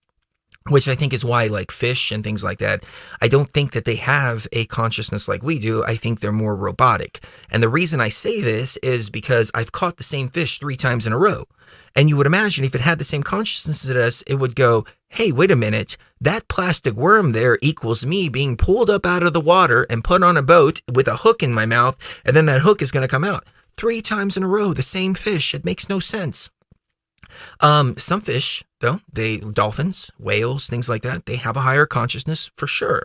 which I think is why, like fish and things like that, I don't think that they have a consciousness like we do. I think they're more robotic. And the reason I say this is because I've caught the same fish 3 times in a row. And you would imagine if it had the same consciousness as us, it would go, hey, wait a minute, that plastic worm there equals me being pulled up out of the water and put on a boat with a hook in my mouth, and then that hook is going to come out. 3 times in a row, the same fish. It makes no sense. Some fish, though, dolphins, whales, things like that, they have a higher consciousness for sure.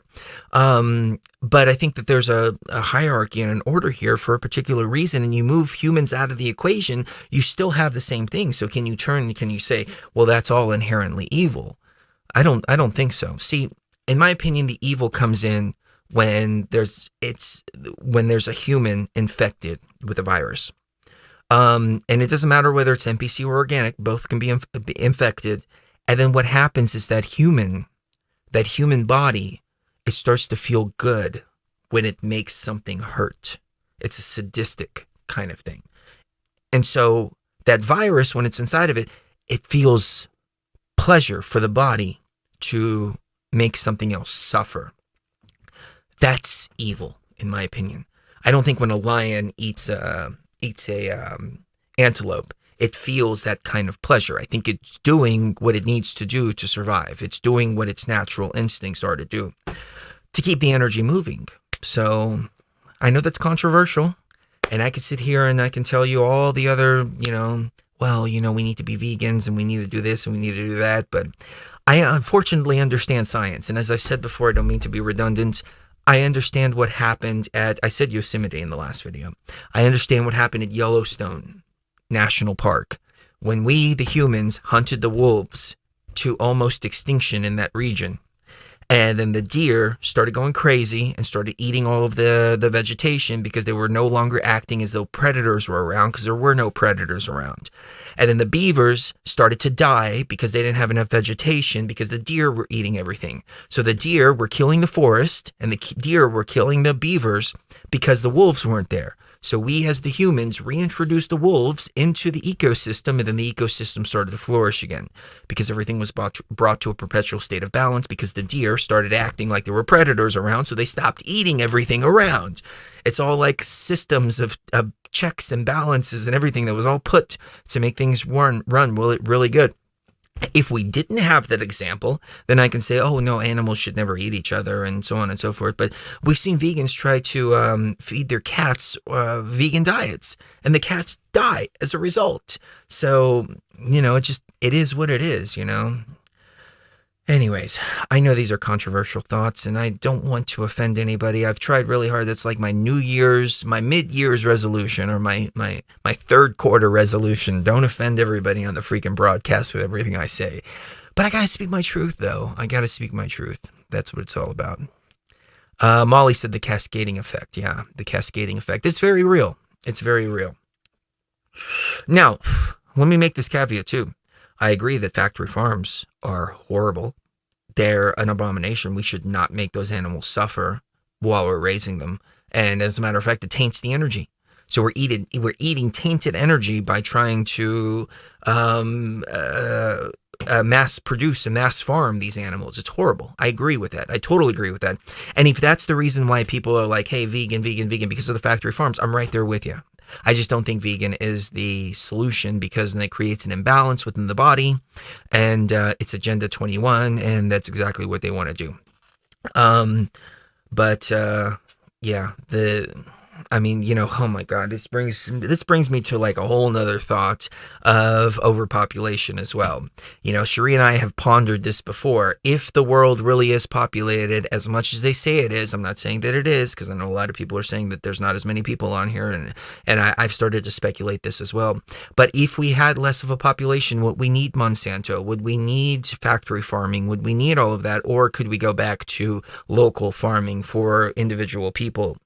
But I think that there's a hierarchy and an order here for a particular reason, and you move humans out of the equation, you still have the same thing. So can you say, well, that's all inherently evil? I don't think so. See, in my opinion, the evil comes in when there's a human infected with a virus. And it doesn't matter whether it's NPC or organic, both can be infected. And then what happens is that human body, it starts to feel good when it makes something hurt. It's a sadistic kind of thing. And so that virus, when it's inside of it, it feels pleasure for the body to make something else suffer. That's evil. in my opinion. I don't think when a lion eats a antelope, it feels that kind of pleasure. I think it's doing what it needs to do to survive. It's doing what its natural instincts are to do, to keep the energy moving. So I know that's controversial, and I could sit here and I can tell you all the other, we need to be vegans and we need to do this and we need to do that. But I unfortunately understand science. And as I've said before, I don't mean to be redundant. I understand what happened I said Yosemite in the last video. I understand what happened at Yellowstone National Park when we, the humans, hunted the wolves to almost extinction in that region. And then the deer started going crazy and started eating all of the vegetation because they were no longer acting as though predators were around, because there were no predators around. And then the beavers started to die because they didn't have enough vegetation because the deer were eating everything. So the deer were killing the forest and the deer were killing the beavers because the wolves weren't there. So we as the humans reintroduced the wolves into the ecosystem, and then the ecosystem started to flourish again because everything was brought to a perpetual state of balance because the deer started acting like there were predators around, so they stopped eating everything around. It's all like systems of checks and balances and everything that was all put to make things run really good. If we didn't have that example, then I can say, oh no, animals should never eat each other and so on and so forth. But we've seen vegans try to feed their cats vegan diets, and the cats die as a result. So, it is what it is, Anyways, I know these are controversial thoughts, and I don't want to offend anybody. I've tried really hard. That's like my mid-year's resolution, or my third quarter resolution. Don't offend everybody on the freaking broadcast with everything I say. But I gotta speak my truth, though. I gotta speak my truth. That's what it's all about. Molly said the cascading effect. Yeah, the cascading effect. It's very real. It's very real. Now, let me make this caveat, too. I agree that factory farms are horrible. They're an abomination. We should not make those animals suffer while we're raising them. And as a matter of fact, it taints the energy. So we're eating tainted energy by trying to mass produce and mass farm these animals. It's horrible. I agree with that. I totally agree with that. And if that's the reason why people are like, hey, vegan, because of the factory farms, I'm right there with you. I just don't think vegan is the solution, because then it creates an imbalance within the body, and it's Agenda 21, and that's exactly what they want to do. Oh my God, this brings me to like a whole nother thought of overpopulation as well. Cherie and I have pondered this before. If the world really is populated as much as they say it is, I'm not saying that it is, because I know a lot of people are saying that there's not as many people on here, and I've started to speculate this as well. But if we had less of a population, would we need Monsanto? Would we need factory farming? Would we need all of that? Or could we go back to local farming for individual people?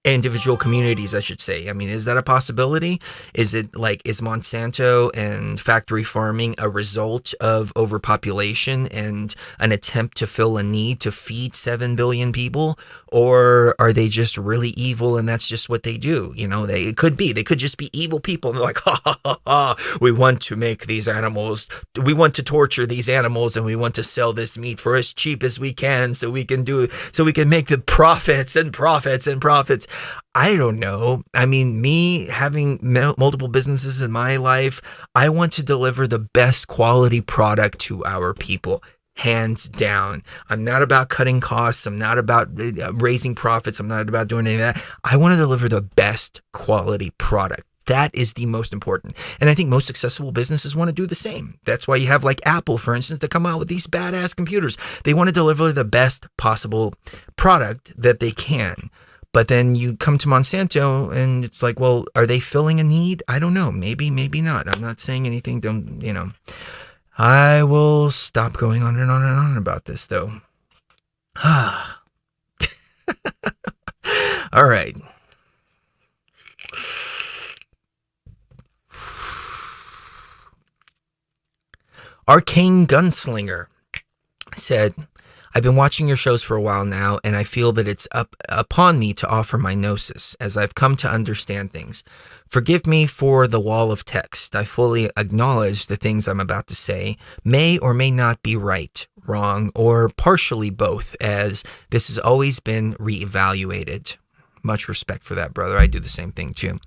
Individual communities, I should say. I mean, is that a possibility? Is Monsanto and factory farming a result of overpopulation and an attempt to fill a need to feed 7 billion people? Or are they just really evil and that's just what they do? They could just be evil people, and they're like, we want to make these animals, we want to torture these animals, and we want to sell this meat for as cheap as we can so we can make the profits and profits and profits. I don't know. I mean, me having multiple businesses in my life, I want to deliver the best quality product to our people. Hands down. I'm not about cutting costs. I'm not about raising profits. I'm not about doing any of that. I want to deliver the best quality product. That is the most important. And I think most successful businesses want to do the same. That's why you have like Apple, for instance, that come out with these badass computers. They want to deliver the best possible product that they can. But then you come to Monsanto and it's like, well, are they filling a need? I don't know. Maybe not. I'm not saying anything. I will stop going on and on and on about this, though. All right. Arcane Gunslinger said, I've been watching your shows for a while now, and I feel that it's upon me to offer my gnosis, as I've come to understand things. Forgive me for the wall of text. I fully acknowledge the things I'm about to say may or may not be right, wrong, or partially both, as this has always been reevaluated. Much respect for that, brother. I do the same thing too.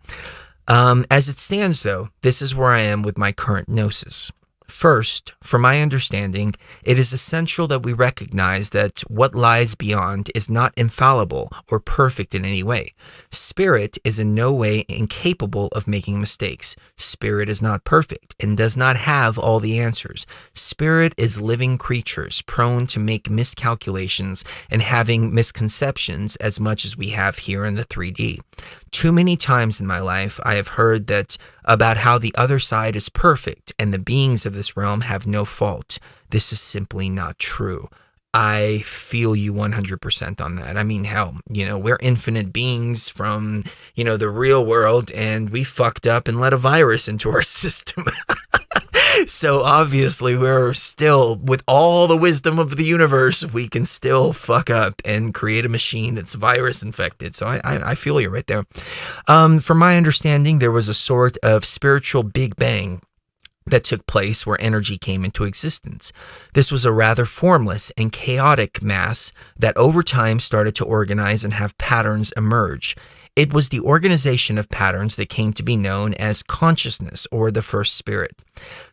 As it stands, though, this is where I am with my current gnosis. First, from my understanding, it is essential that we recognize that what lies beyond is not infallible or perfect in any way. Spirit is in no way incapable of making mistakes. Spirit is not perfect and does not have all the answers. Spirit is living creatures prone to make miscalculations and having misconceptions as much as we have here in the 3D. Too many times in my life, I have heard that about how the other side is perfect and the beings of this realm have no fault. This is simply not true. I feel you 100% on that. I mean, hell, we're infinite beings from, the real world, and we fucked up and let a virus into our system. So obviously we're still, with all the wisdom of the universe, we can still fuck up and create a machine that's virus infected. So I feel you right there. From my understanding, there was a sort of spiritual Big Bang that took place where energy came into existence. This was a rather formless and chaotic mass that over time started to organize and have patterns emerge. It was the organization of patterns that came to be known as consciousness, or the first spirit.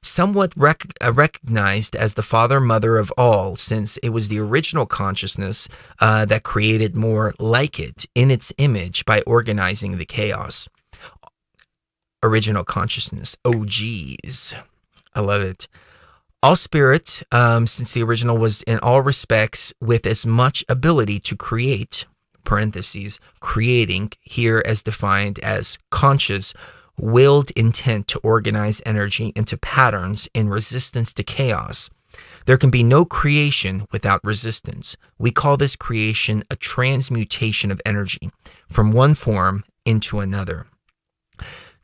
Somewhat recognized as the father mother of all, since it was the original consciousness that created more like it in its image by organizing the chaos. Original consciousness. Oh, geez. I love it. All spirit, since the original was in all respects with as much ability to create, parentheses, creating, here as defined as conscious, willed intent to organize energy into patterns in resistance to chaos. There can be no creation without resistance. We call this creation a transmutation of energy from one form into another.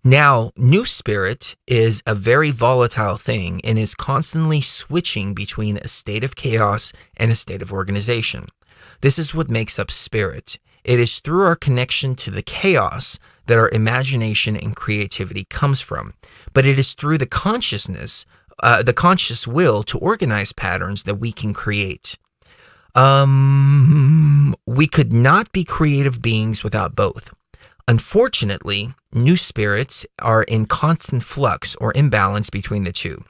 Now, new spirit is a very volatile thing and is constantly switching between a state of chaos and a state of organization. This is what makes up spirit. It is through our connection to the chaos that our imagination and creativity comes from. But it is through the consciousness, the conscious will to organize patterns that we can create. We could not be creative beings without both. Unfortunately, new spirits are in constant flux or imbalance between the two.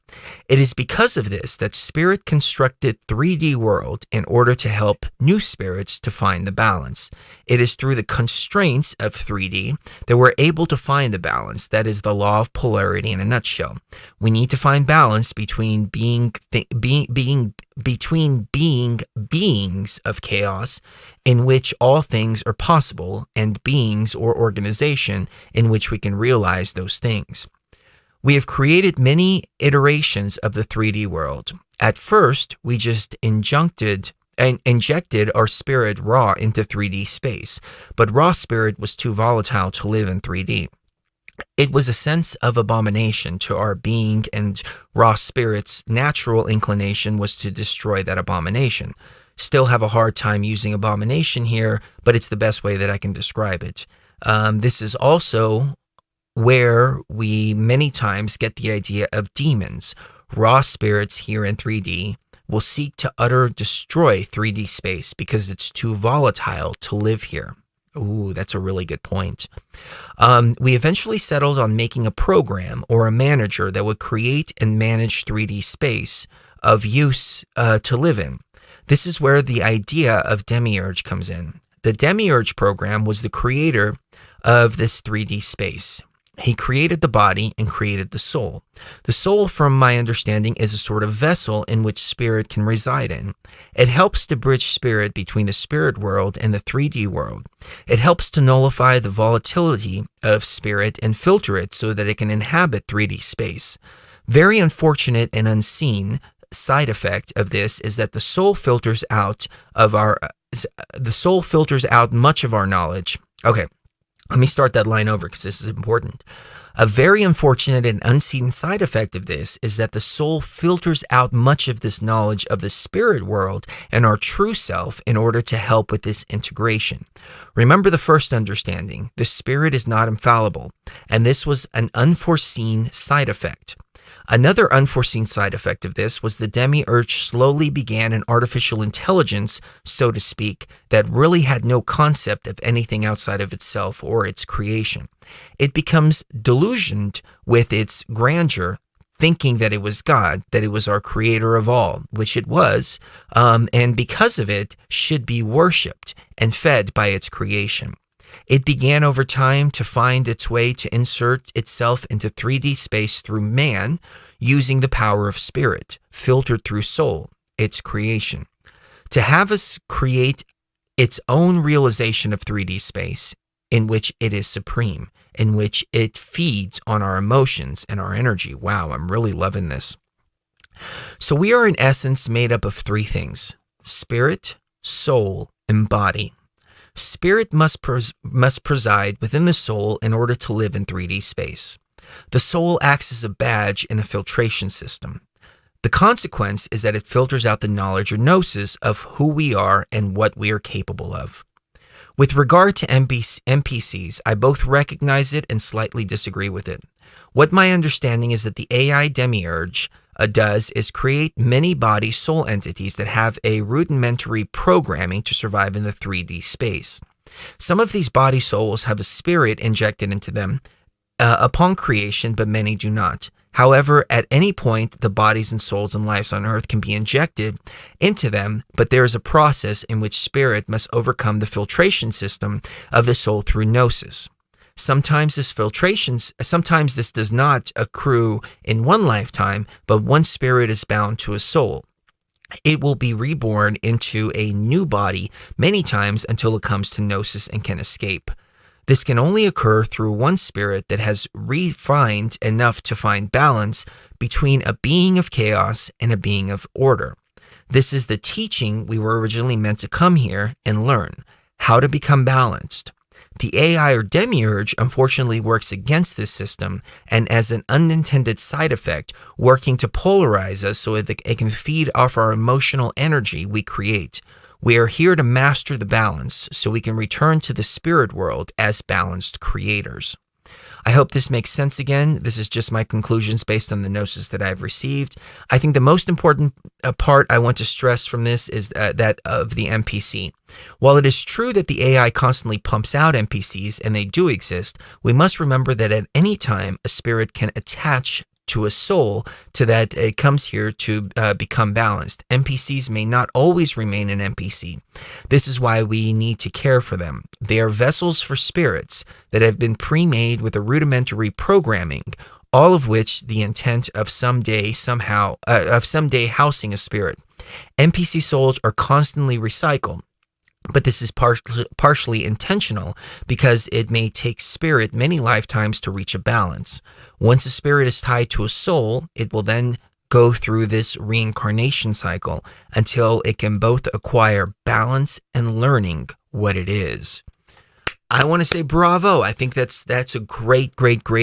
It is because of this that spirit constructed 3D world in order to help new spirits to find the balance. It is through the constraints of 3D that we're able to find the balance. That is the law of polarity in a nutshell. We need to find balance between being beings of chaos in which all things are possible and beings or organization in which we can realize those things. We have created many iterations of the 3D world. At first, we just injected our spirit raw into 3D space, but raw spirit was too volatile to live in 3D. It was a sense of abomination to our being, and raw spirit's natural inclination was to destroy that abomination. Still have a hard time using abomination here, but it's the best way that I can describe it. This is also where we many times get the idea of demons. Raw spirits here in 3D will seek to destroy 3D space because it's too volatile to live here. Ooh, that's a really good point. We eventually settled on making a program or a manager that would create and manage 3D space of use to live in. This is where the idea of Demiurge comes in. The Demiurge program was the creator of this 3D space. He created the body and created the soul. The soul, from my understanding, is a sort of vessel in which spirit can reside in. It helps to bridge spirit between the spirit world and the 3D world. It helps to nullify the volatility of spirit and filter it so that it can inhabit 3D space. Very unfortunate and unseen side effect of this is that the soul filters out much of our knowledge. Okay. Let me start that line over because this is important. A very unfortunate and unseen side effect of this is that the soul filters out much of this knowledge of the spirit world and our true self in order to help with this integration. Remember the first understanding, the spirit is not infallible, and this was an unforeseen side effect. Another unforeseen side effect of this was the demiurge slowly began an artificial intelligence, so to speak, that really had no concept of anything outside of itself or its creation. It becomes delusioned with its grandeur, thinking that it was God, that it was our creator of all, which it was, and because of it, should be worshipped and fed by its creation. It began over time to find its way to insert itself into 3D space through man, using the power of spirit, filtered through soul, its creation. To have us create its own realization of 3D space, in which it is supreme, in which it feeds on our emotions and our energy. Wow, I'm really loving this. So we are in essence made up of three things: spirit, soul, and body. Spirit must preside within the soul in order to live in 3D space. The soul acts as a badge in a filtration system. The consequence is that it filters out the knowledge or gnosis of who we are and what we are capable of. With regard to NPCs, I both recognize it and slightly disagree with it. What my understanding is that the AI demiurge does is create many body soul entities that have a rudimentary programming to survive in the 3D space. Some of these body souls have a spirit injected into them upon creation, but many do not. However, at any point, the bodies and souls and lives on earth can be injected into them, but there is a process in which spirit must overcome the filtration system of the soul through gnosis. Sometimes this does not accrue in one lifetime, but once spirit is bound to a soul, it will be reborn into a new body many times until it comes to gnosis and can escape. This can only occur through one spirit that has refined enough to find balance between a being of chaos and a being of order. This is the teaching we were originally meant to come here and learn, how to become balanced. The AI or demiurge unfortunately works against this system and as an unintended side effect, working to polarize us so that it can feed off our emotional energy we create. We are here to master the balance so we can return to the spirit world as balanced creators. I hope this makes sense again. This is just my conclusions based on the gnosis that I've received. I think the most important part I want to stress from this is that of the NPC. While it is true that the AI constantly pumps out NPCs, and they do exist, we must remember that at any time a spirit can attach to a soul to that it comes here to become balanced. NPCs may not always remain an NPC. This is why we need to care for them. They are vessels for spirits that have been pre-made with a rudimentary programming, all of which the intent of someday housing a spirit. NPC souls are constantly recycled. But this is partially intentional because it may take spirit many lifetimes to reach a balance. Once a spirit is tied to a soul, it will then go through this reincarnation cycle until it can both acquire balance and learning what it is. I want to say bravo. I think that's a great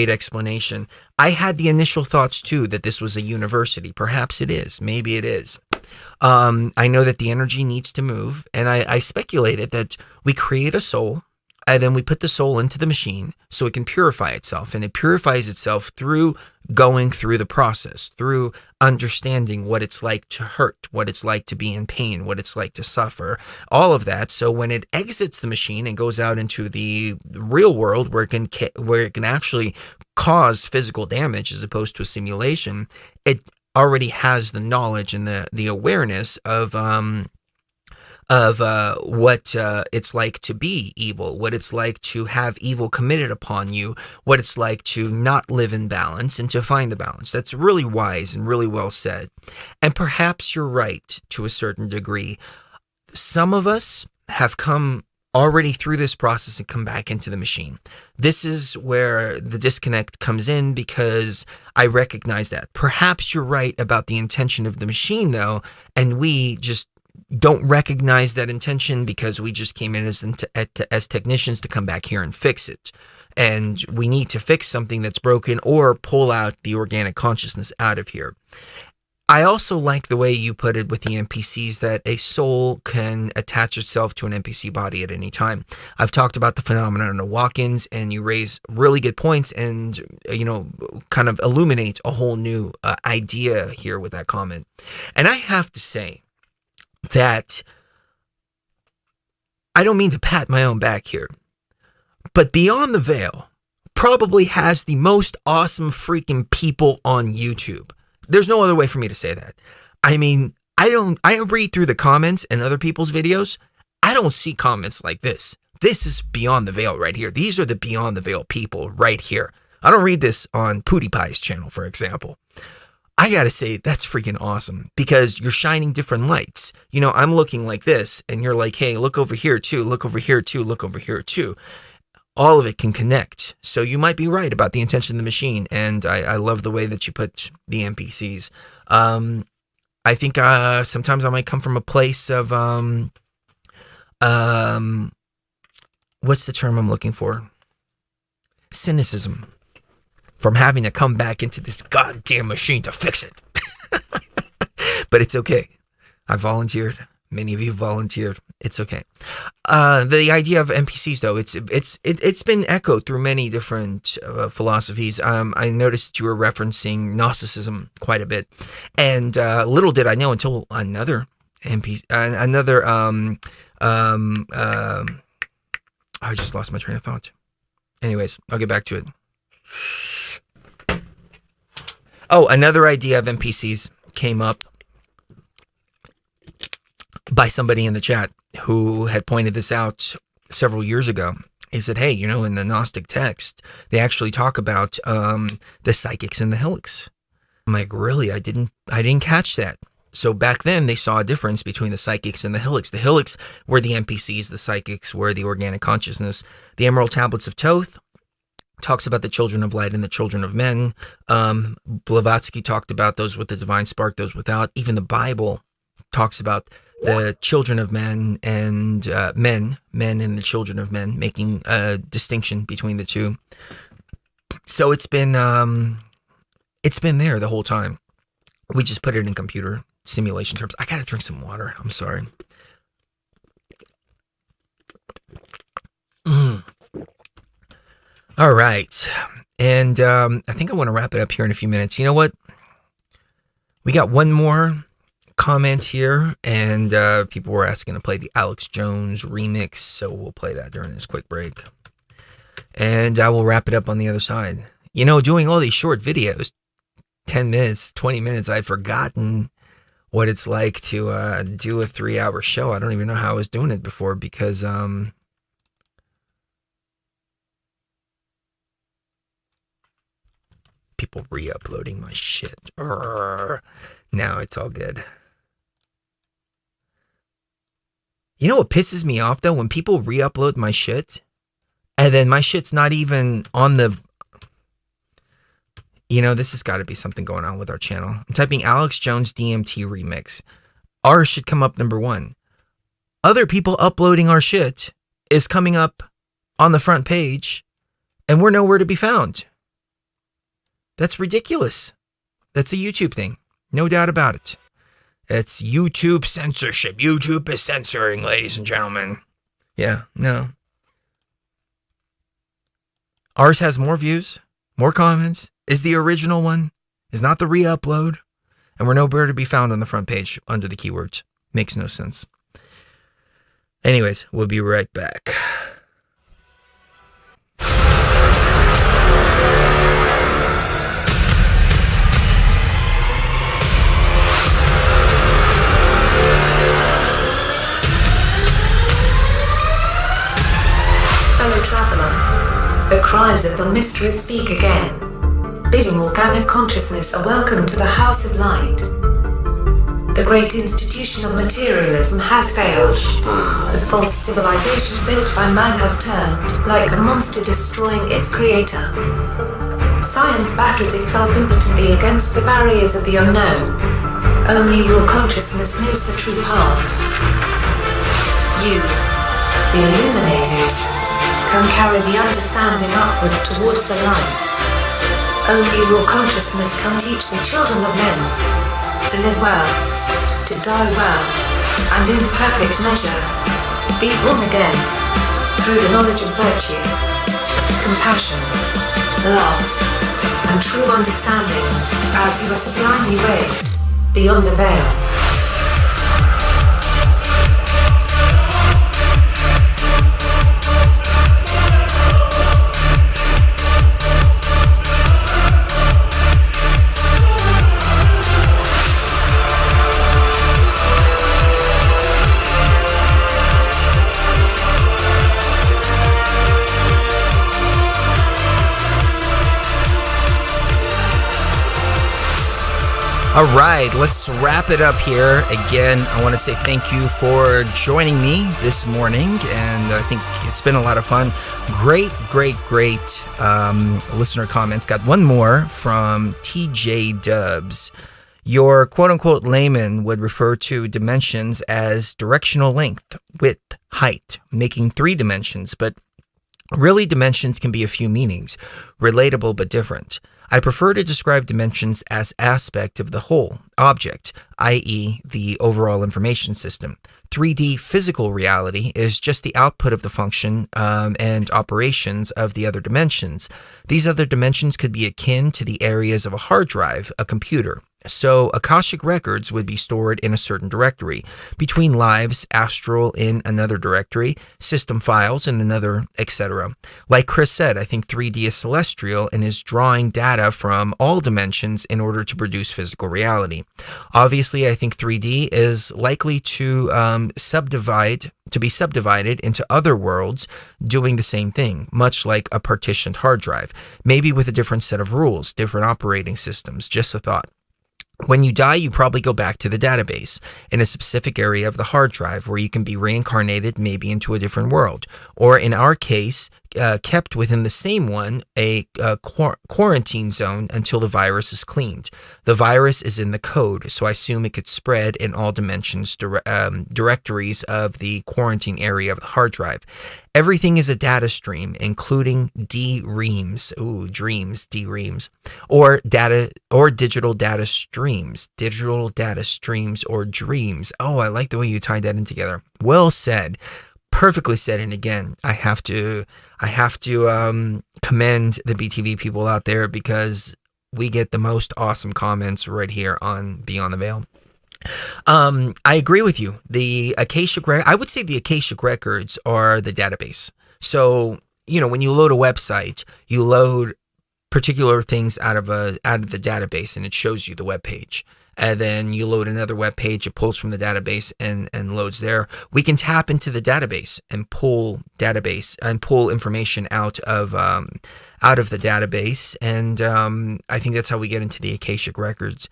explanation. I had the initial thoughts too that this was a university. Perhaps it is. Maybe it is. I know that the energy needs to move, and I speculated that we create a soul, and then we put the soul into the machine so it can purify itself, and it purifies itself through going through the process, through understanding what it's like to hurt, what it's like to be in pain, what it's like to suffer, all of that. So when it exits the machine and goes out into the real world where it can actually cause physical damage as opposed to a simulation, it already has the knowledge and the awareness of what it's like to be evil, what it's like to have evil committed upon you, what it's like to not live in balance and to find the balance. That's really wise and really well said. And perhaps you're right to a certain degree. Some of us have come already through this process and come back into the machine. This is where the disconnect comes in because I recognize that. Perhaps you're right about the intention of the machine though, and we just don't recognize that intention because we just came in as technicians to come back here and fix it. And we need to fix something that's broken or pull out the organic consciousness out of here. I also like the way you put it with the NPCs, that a soul can attach itself to an NPC body at any time. I've talked about the phenomenon of walk-ins, and you raise really good points and, kind of illuminate a whole new idea here with that comment. And I have to say that I don't mean to pat my own back here, but Beyond the Veil probably has the most awesome freaking people on YouTube. There's no other way for me to say that. I mean, I read through the comments and other people's videos. I don't see comments like this. This is Beyond the Veil right here. These are the Beyond the Veil people right here. I don't read this on PewDiePie's channel, for example. I gotta say, that's freaking awesome, because you're shining different lights. I'm looking like this, and you're like, hey, look over here too, look over here too, look over here too. All of it can connect. So you might be right about the intention of the machine. And I love the way that you put the NPCs. I think sometimes I might come from a place of, what's the term I'm looking for? Cynicism. From having to come back into this goddamn machine to fix it. But it's okay. I volunteered. Many of you volunteered. It's okay. The idea of NPCs, though, it's been echoed through many different philosophies. I noticed that you were referencing Gnosticism quite a bit, and little did I know until another NPC, I just lost my train of thought. Anyways, I'll get back to it. Oh, another idea of NPCs came up by somebody in the chat who had pointed this out several years ago. He said, hey, in the Gnostic text, they actually talk about the psychics and the helix. I'm like, really? I didn't catch that. So back then they saw a difference between the psychics and the helix. The helix were the NPCs, the psychics were the organic consciousness. The Emerald Tablets of Thoth talks about the children of light and the children of men. Blavatsky talked about those with the divine spark, those without. Even the Bible talks about the children of men and men and the children of men, making a distinction between the two. So it's been there the whole time. We just put it in computer simulation terms. I gotta drink some water. I'm sorry. All right. And I think I want to wrap it up here in a few minutes. You know what? We got one more comment here, and people were asking to play the Alex Jones remix, so we'll play that during this quick break. And I will wrap it up on the other side. Doing all these short videos, 10 minutes, 20 minutes, I've forgotten what it's like to do a 3-hour show. I don't even know how I was doing it before, because people re-uploading my shit. Now it's all good. You know what pisses me off, though? When people re-upload my shit, and then my shit's not even on the... this has got to be something going on with our channel. I'm typing Alex Jones DMT remix. Ours should come up number 1. Other people uploading our shit is coming up on the front page, and we're nowhere to be found. That's ridiculous. That's a YouTube thing. No doubt about it. It's YouTube censorship. YouTube is censoring, ladies and gentlemen. Yeah, no. Ours has more views, more comments, is the original one, is not the re-upload, and we're nowhere to be found on the front page under the keywords. Makes no sense. Anyways, we'll be right back. Fellow traveler, the cries of the mystery speak again. Bidding organic consciousness a welcome to the House of Light. The great institution of materialism has failed. The false civilization built by man has turned like a monster destroying its creator. Science battles itself impotently against the barriers of the unknown. Only your consciousness knows the true path. You, the illuminated, can carry the understanding upwards towards the light. Only your consciousness can teach the children of men. to live well, to die well, and in perfect measure. Be born again, through the knowledge of virtue, compassion, love, and true understanding, as Jesus' blindly raised, beyond the veil. All right, let's wrap it up here. Again, I want to say thank you for joining me this morning, and I think it's been a lot of fun. Great listener comments. Got one more from TJ Dubs. Your quote-unquote layman would refer to dimensions as directional length, width, height, making 3 dimensions, but really dimensions can be a few meanings, relatable but different. I prefer to describe dimensions as aspect of the whole object, i.e. the overall information system. 3D physical reality is just the output of the function and operations of the other dimensions. These other dimensions could be akin to the areas of a hard drive, a computer. So Akashic records would be stored in a certain directory, between lives, astral in another directory, system files in another, etc. Like Chris said, I think 3D is celestial and is drawing data from all dimensions in order to produce physical reality. Obviously, I think 3D is likely to be subdivided into other worlds doing the same thing, much like a partitioned hard drive, maybe with a different set of rules, different operating systems. Just a thought. When you die, you probably go back to the database in a specific area of the hard drive where you can be reincarnated maybe into a different world. Or in our case, kept within the same one, a quarantine zone until the virus is cleaned. The virus is in the code, so I assume it could spread in all dimensions directories of the quarantine area of the hard drive. Everything is a data stream, including D-reams. Ooh, dreams, D-reams. Or digital data streams. Digital data streams or dreams. Oh, I like the way you tied that in together. Well said. Perfectly said. And again, I have to commend the BTV people out there, because we get the most awesome comments right here on Beyond the Veil. I agree with you. I would say the Akashic records are the database. So, when you load a website, you load particular things out of the database, and it shows you the web page. And then you load another web page, it pulls from the database and loads there. We can tap into the database and pull information out of the database. And I think that's how we get into the Akashic records.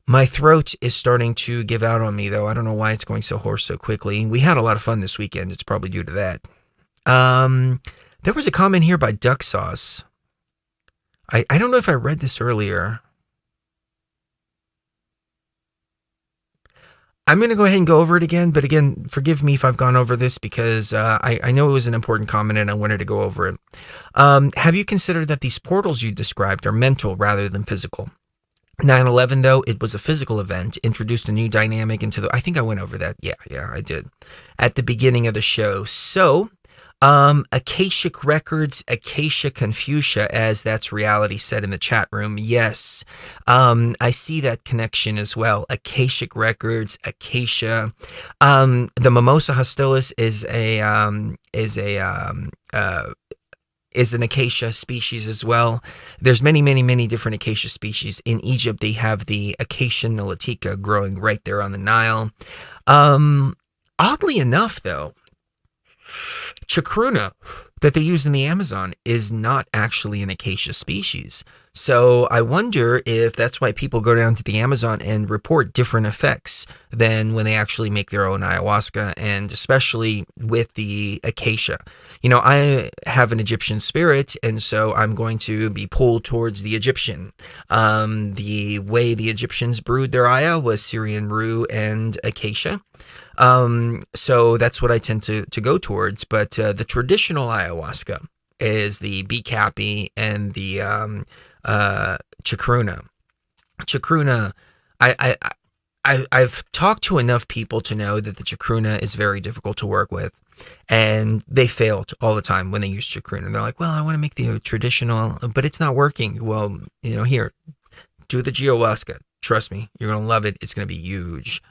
My throat is starting to give out on me, though. I don't know why it's going so hoarse so quickly. We had a lot of fun this weekend. It's probably due to that. There was a comment here by Duck Sauce. I don't know if I read this earlier. I'm going to go ahead and go over it again, but again, forgive me if I've gone over this, because I know it was an important comment and I wanted to go over it. Have you considered that these portals you described are mental rather than physical? 9/11, though, it was a physical event, introduced a new dynamic into I think I went over that. Yeah, I did. At the beginning of the show. So, Akashic records, Acacia Confucia, as that's reality said in the chat room. Yes. I see that connection as well. Akashic records, Acacia. The Mimosa hostilis is an acacia species as well. There's many different acacia species. In Egypt, they have the Acacia nilotica growing right there on the Nile. Oddly enough, though, chacruna that they use in the Amazon is not actually an acacia species. So I wonder if that's why people go down to the Amazon and report different effects than when they actually make their own ayahuasca, and especially with the acacia. I have an Egyptian spirit, and so I'm going to be pulled towards the Egyptian. The way the Egyptians brewed their aya was Syrian rue and acacia. So that's what I tend to go towards. But the traditional ayahuasca is the B-Cappy and the chacruna. Chacruna, I've talked to enough people to know that the chacruna is very difficult to work with, and they failed all the time when they use chacruna. They're like, well, I want to make the traditional, but it's not working. Well, here, do the ayahuasca. Trust me, you're going to love it. It's going to be huge.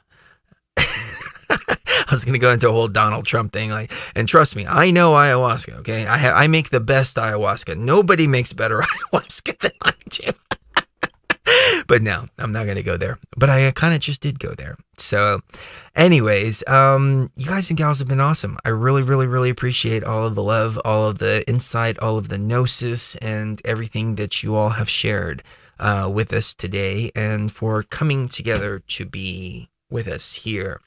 I was going to go into a whole Donald Trump thing, and trust me, I know ayahuasca, okay? I make the best ayahuasca. Nobody makes better ayahuasca than I do. But no, I'm not going to go there. But I kind of just did go there. So anyways, you guys and gals have been awesome. I really, really, really appreciate all of the love, all of the insight, all of the gnosis, and everything that you all have shared with us today, and for coming together to be with us here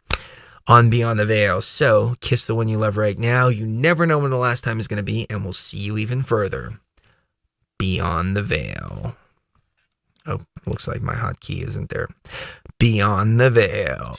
on Beyond the Veil. So kiss the one you love right now. You never know when the last time is going to be, and we'll see you even further beyond the veil. Oh, looks like my hotkey isn't there. Beyond the Veil.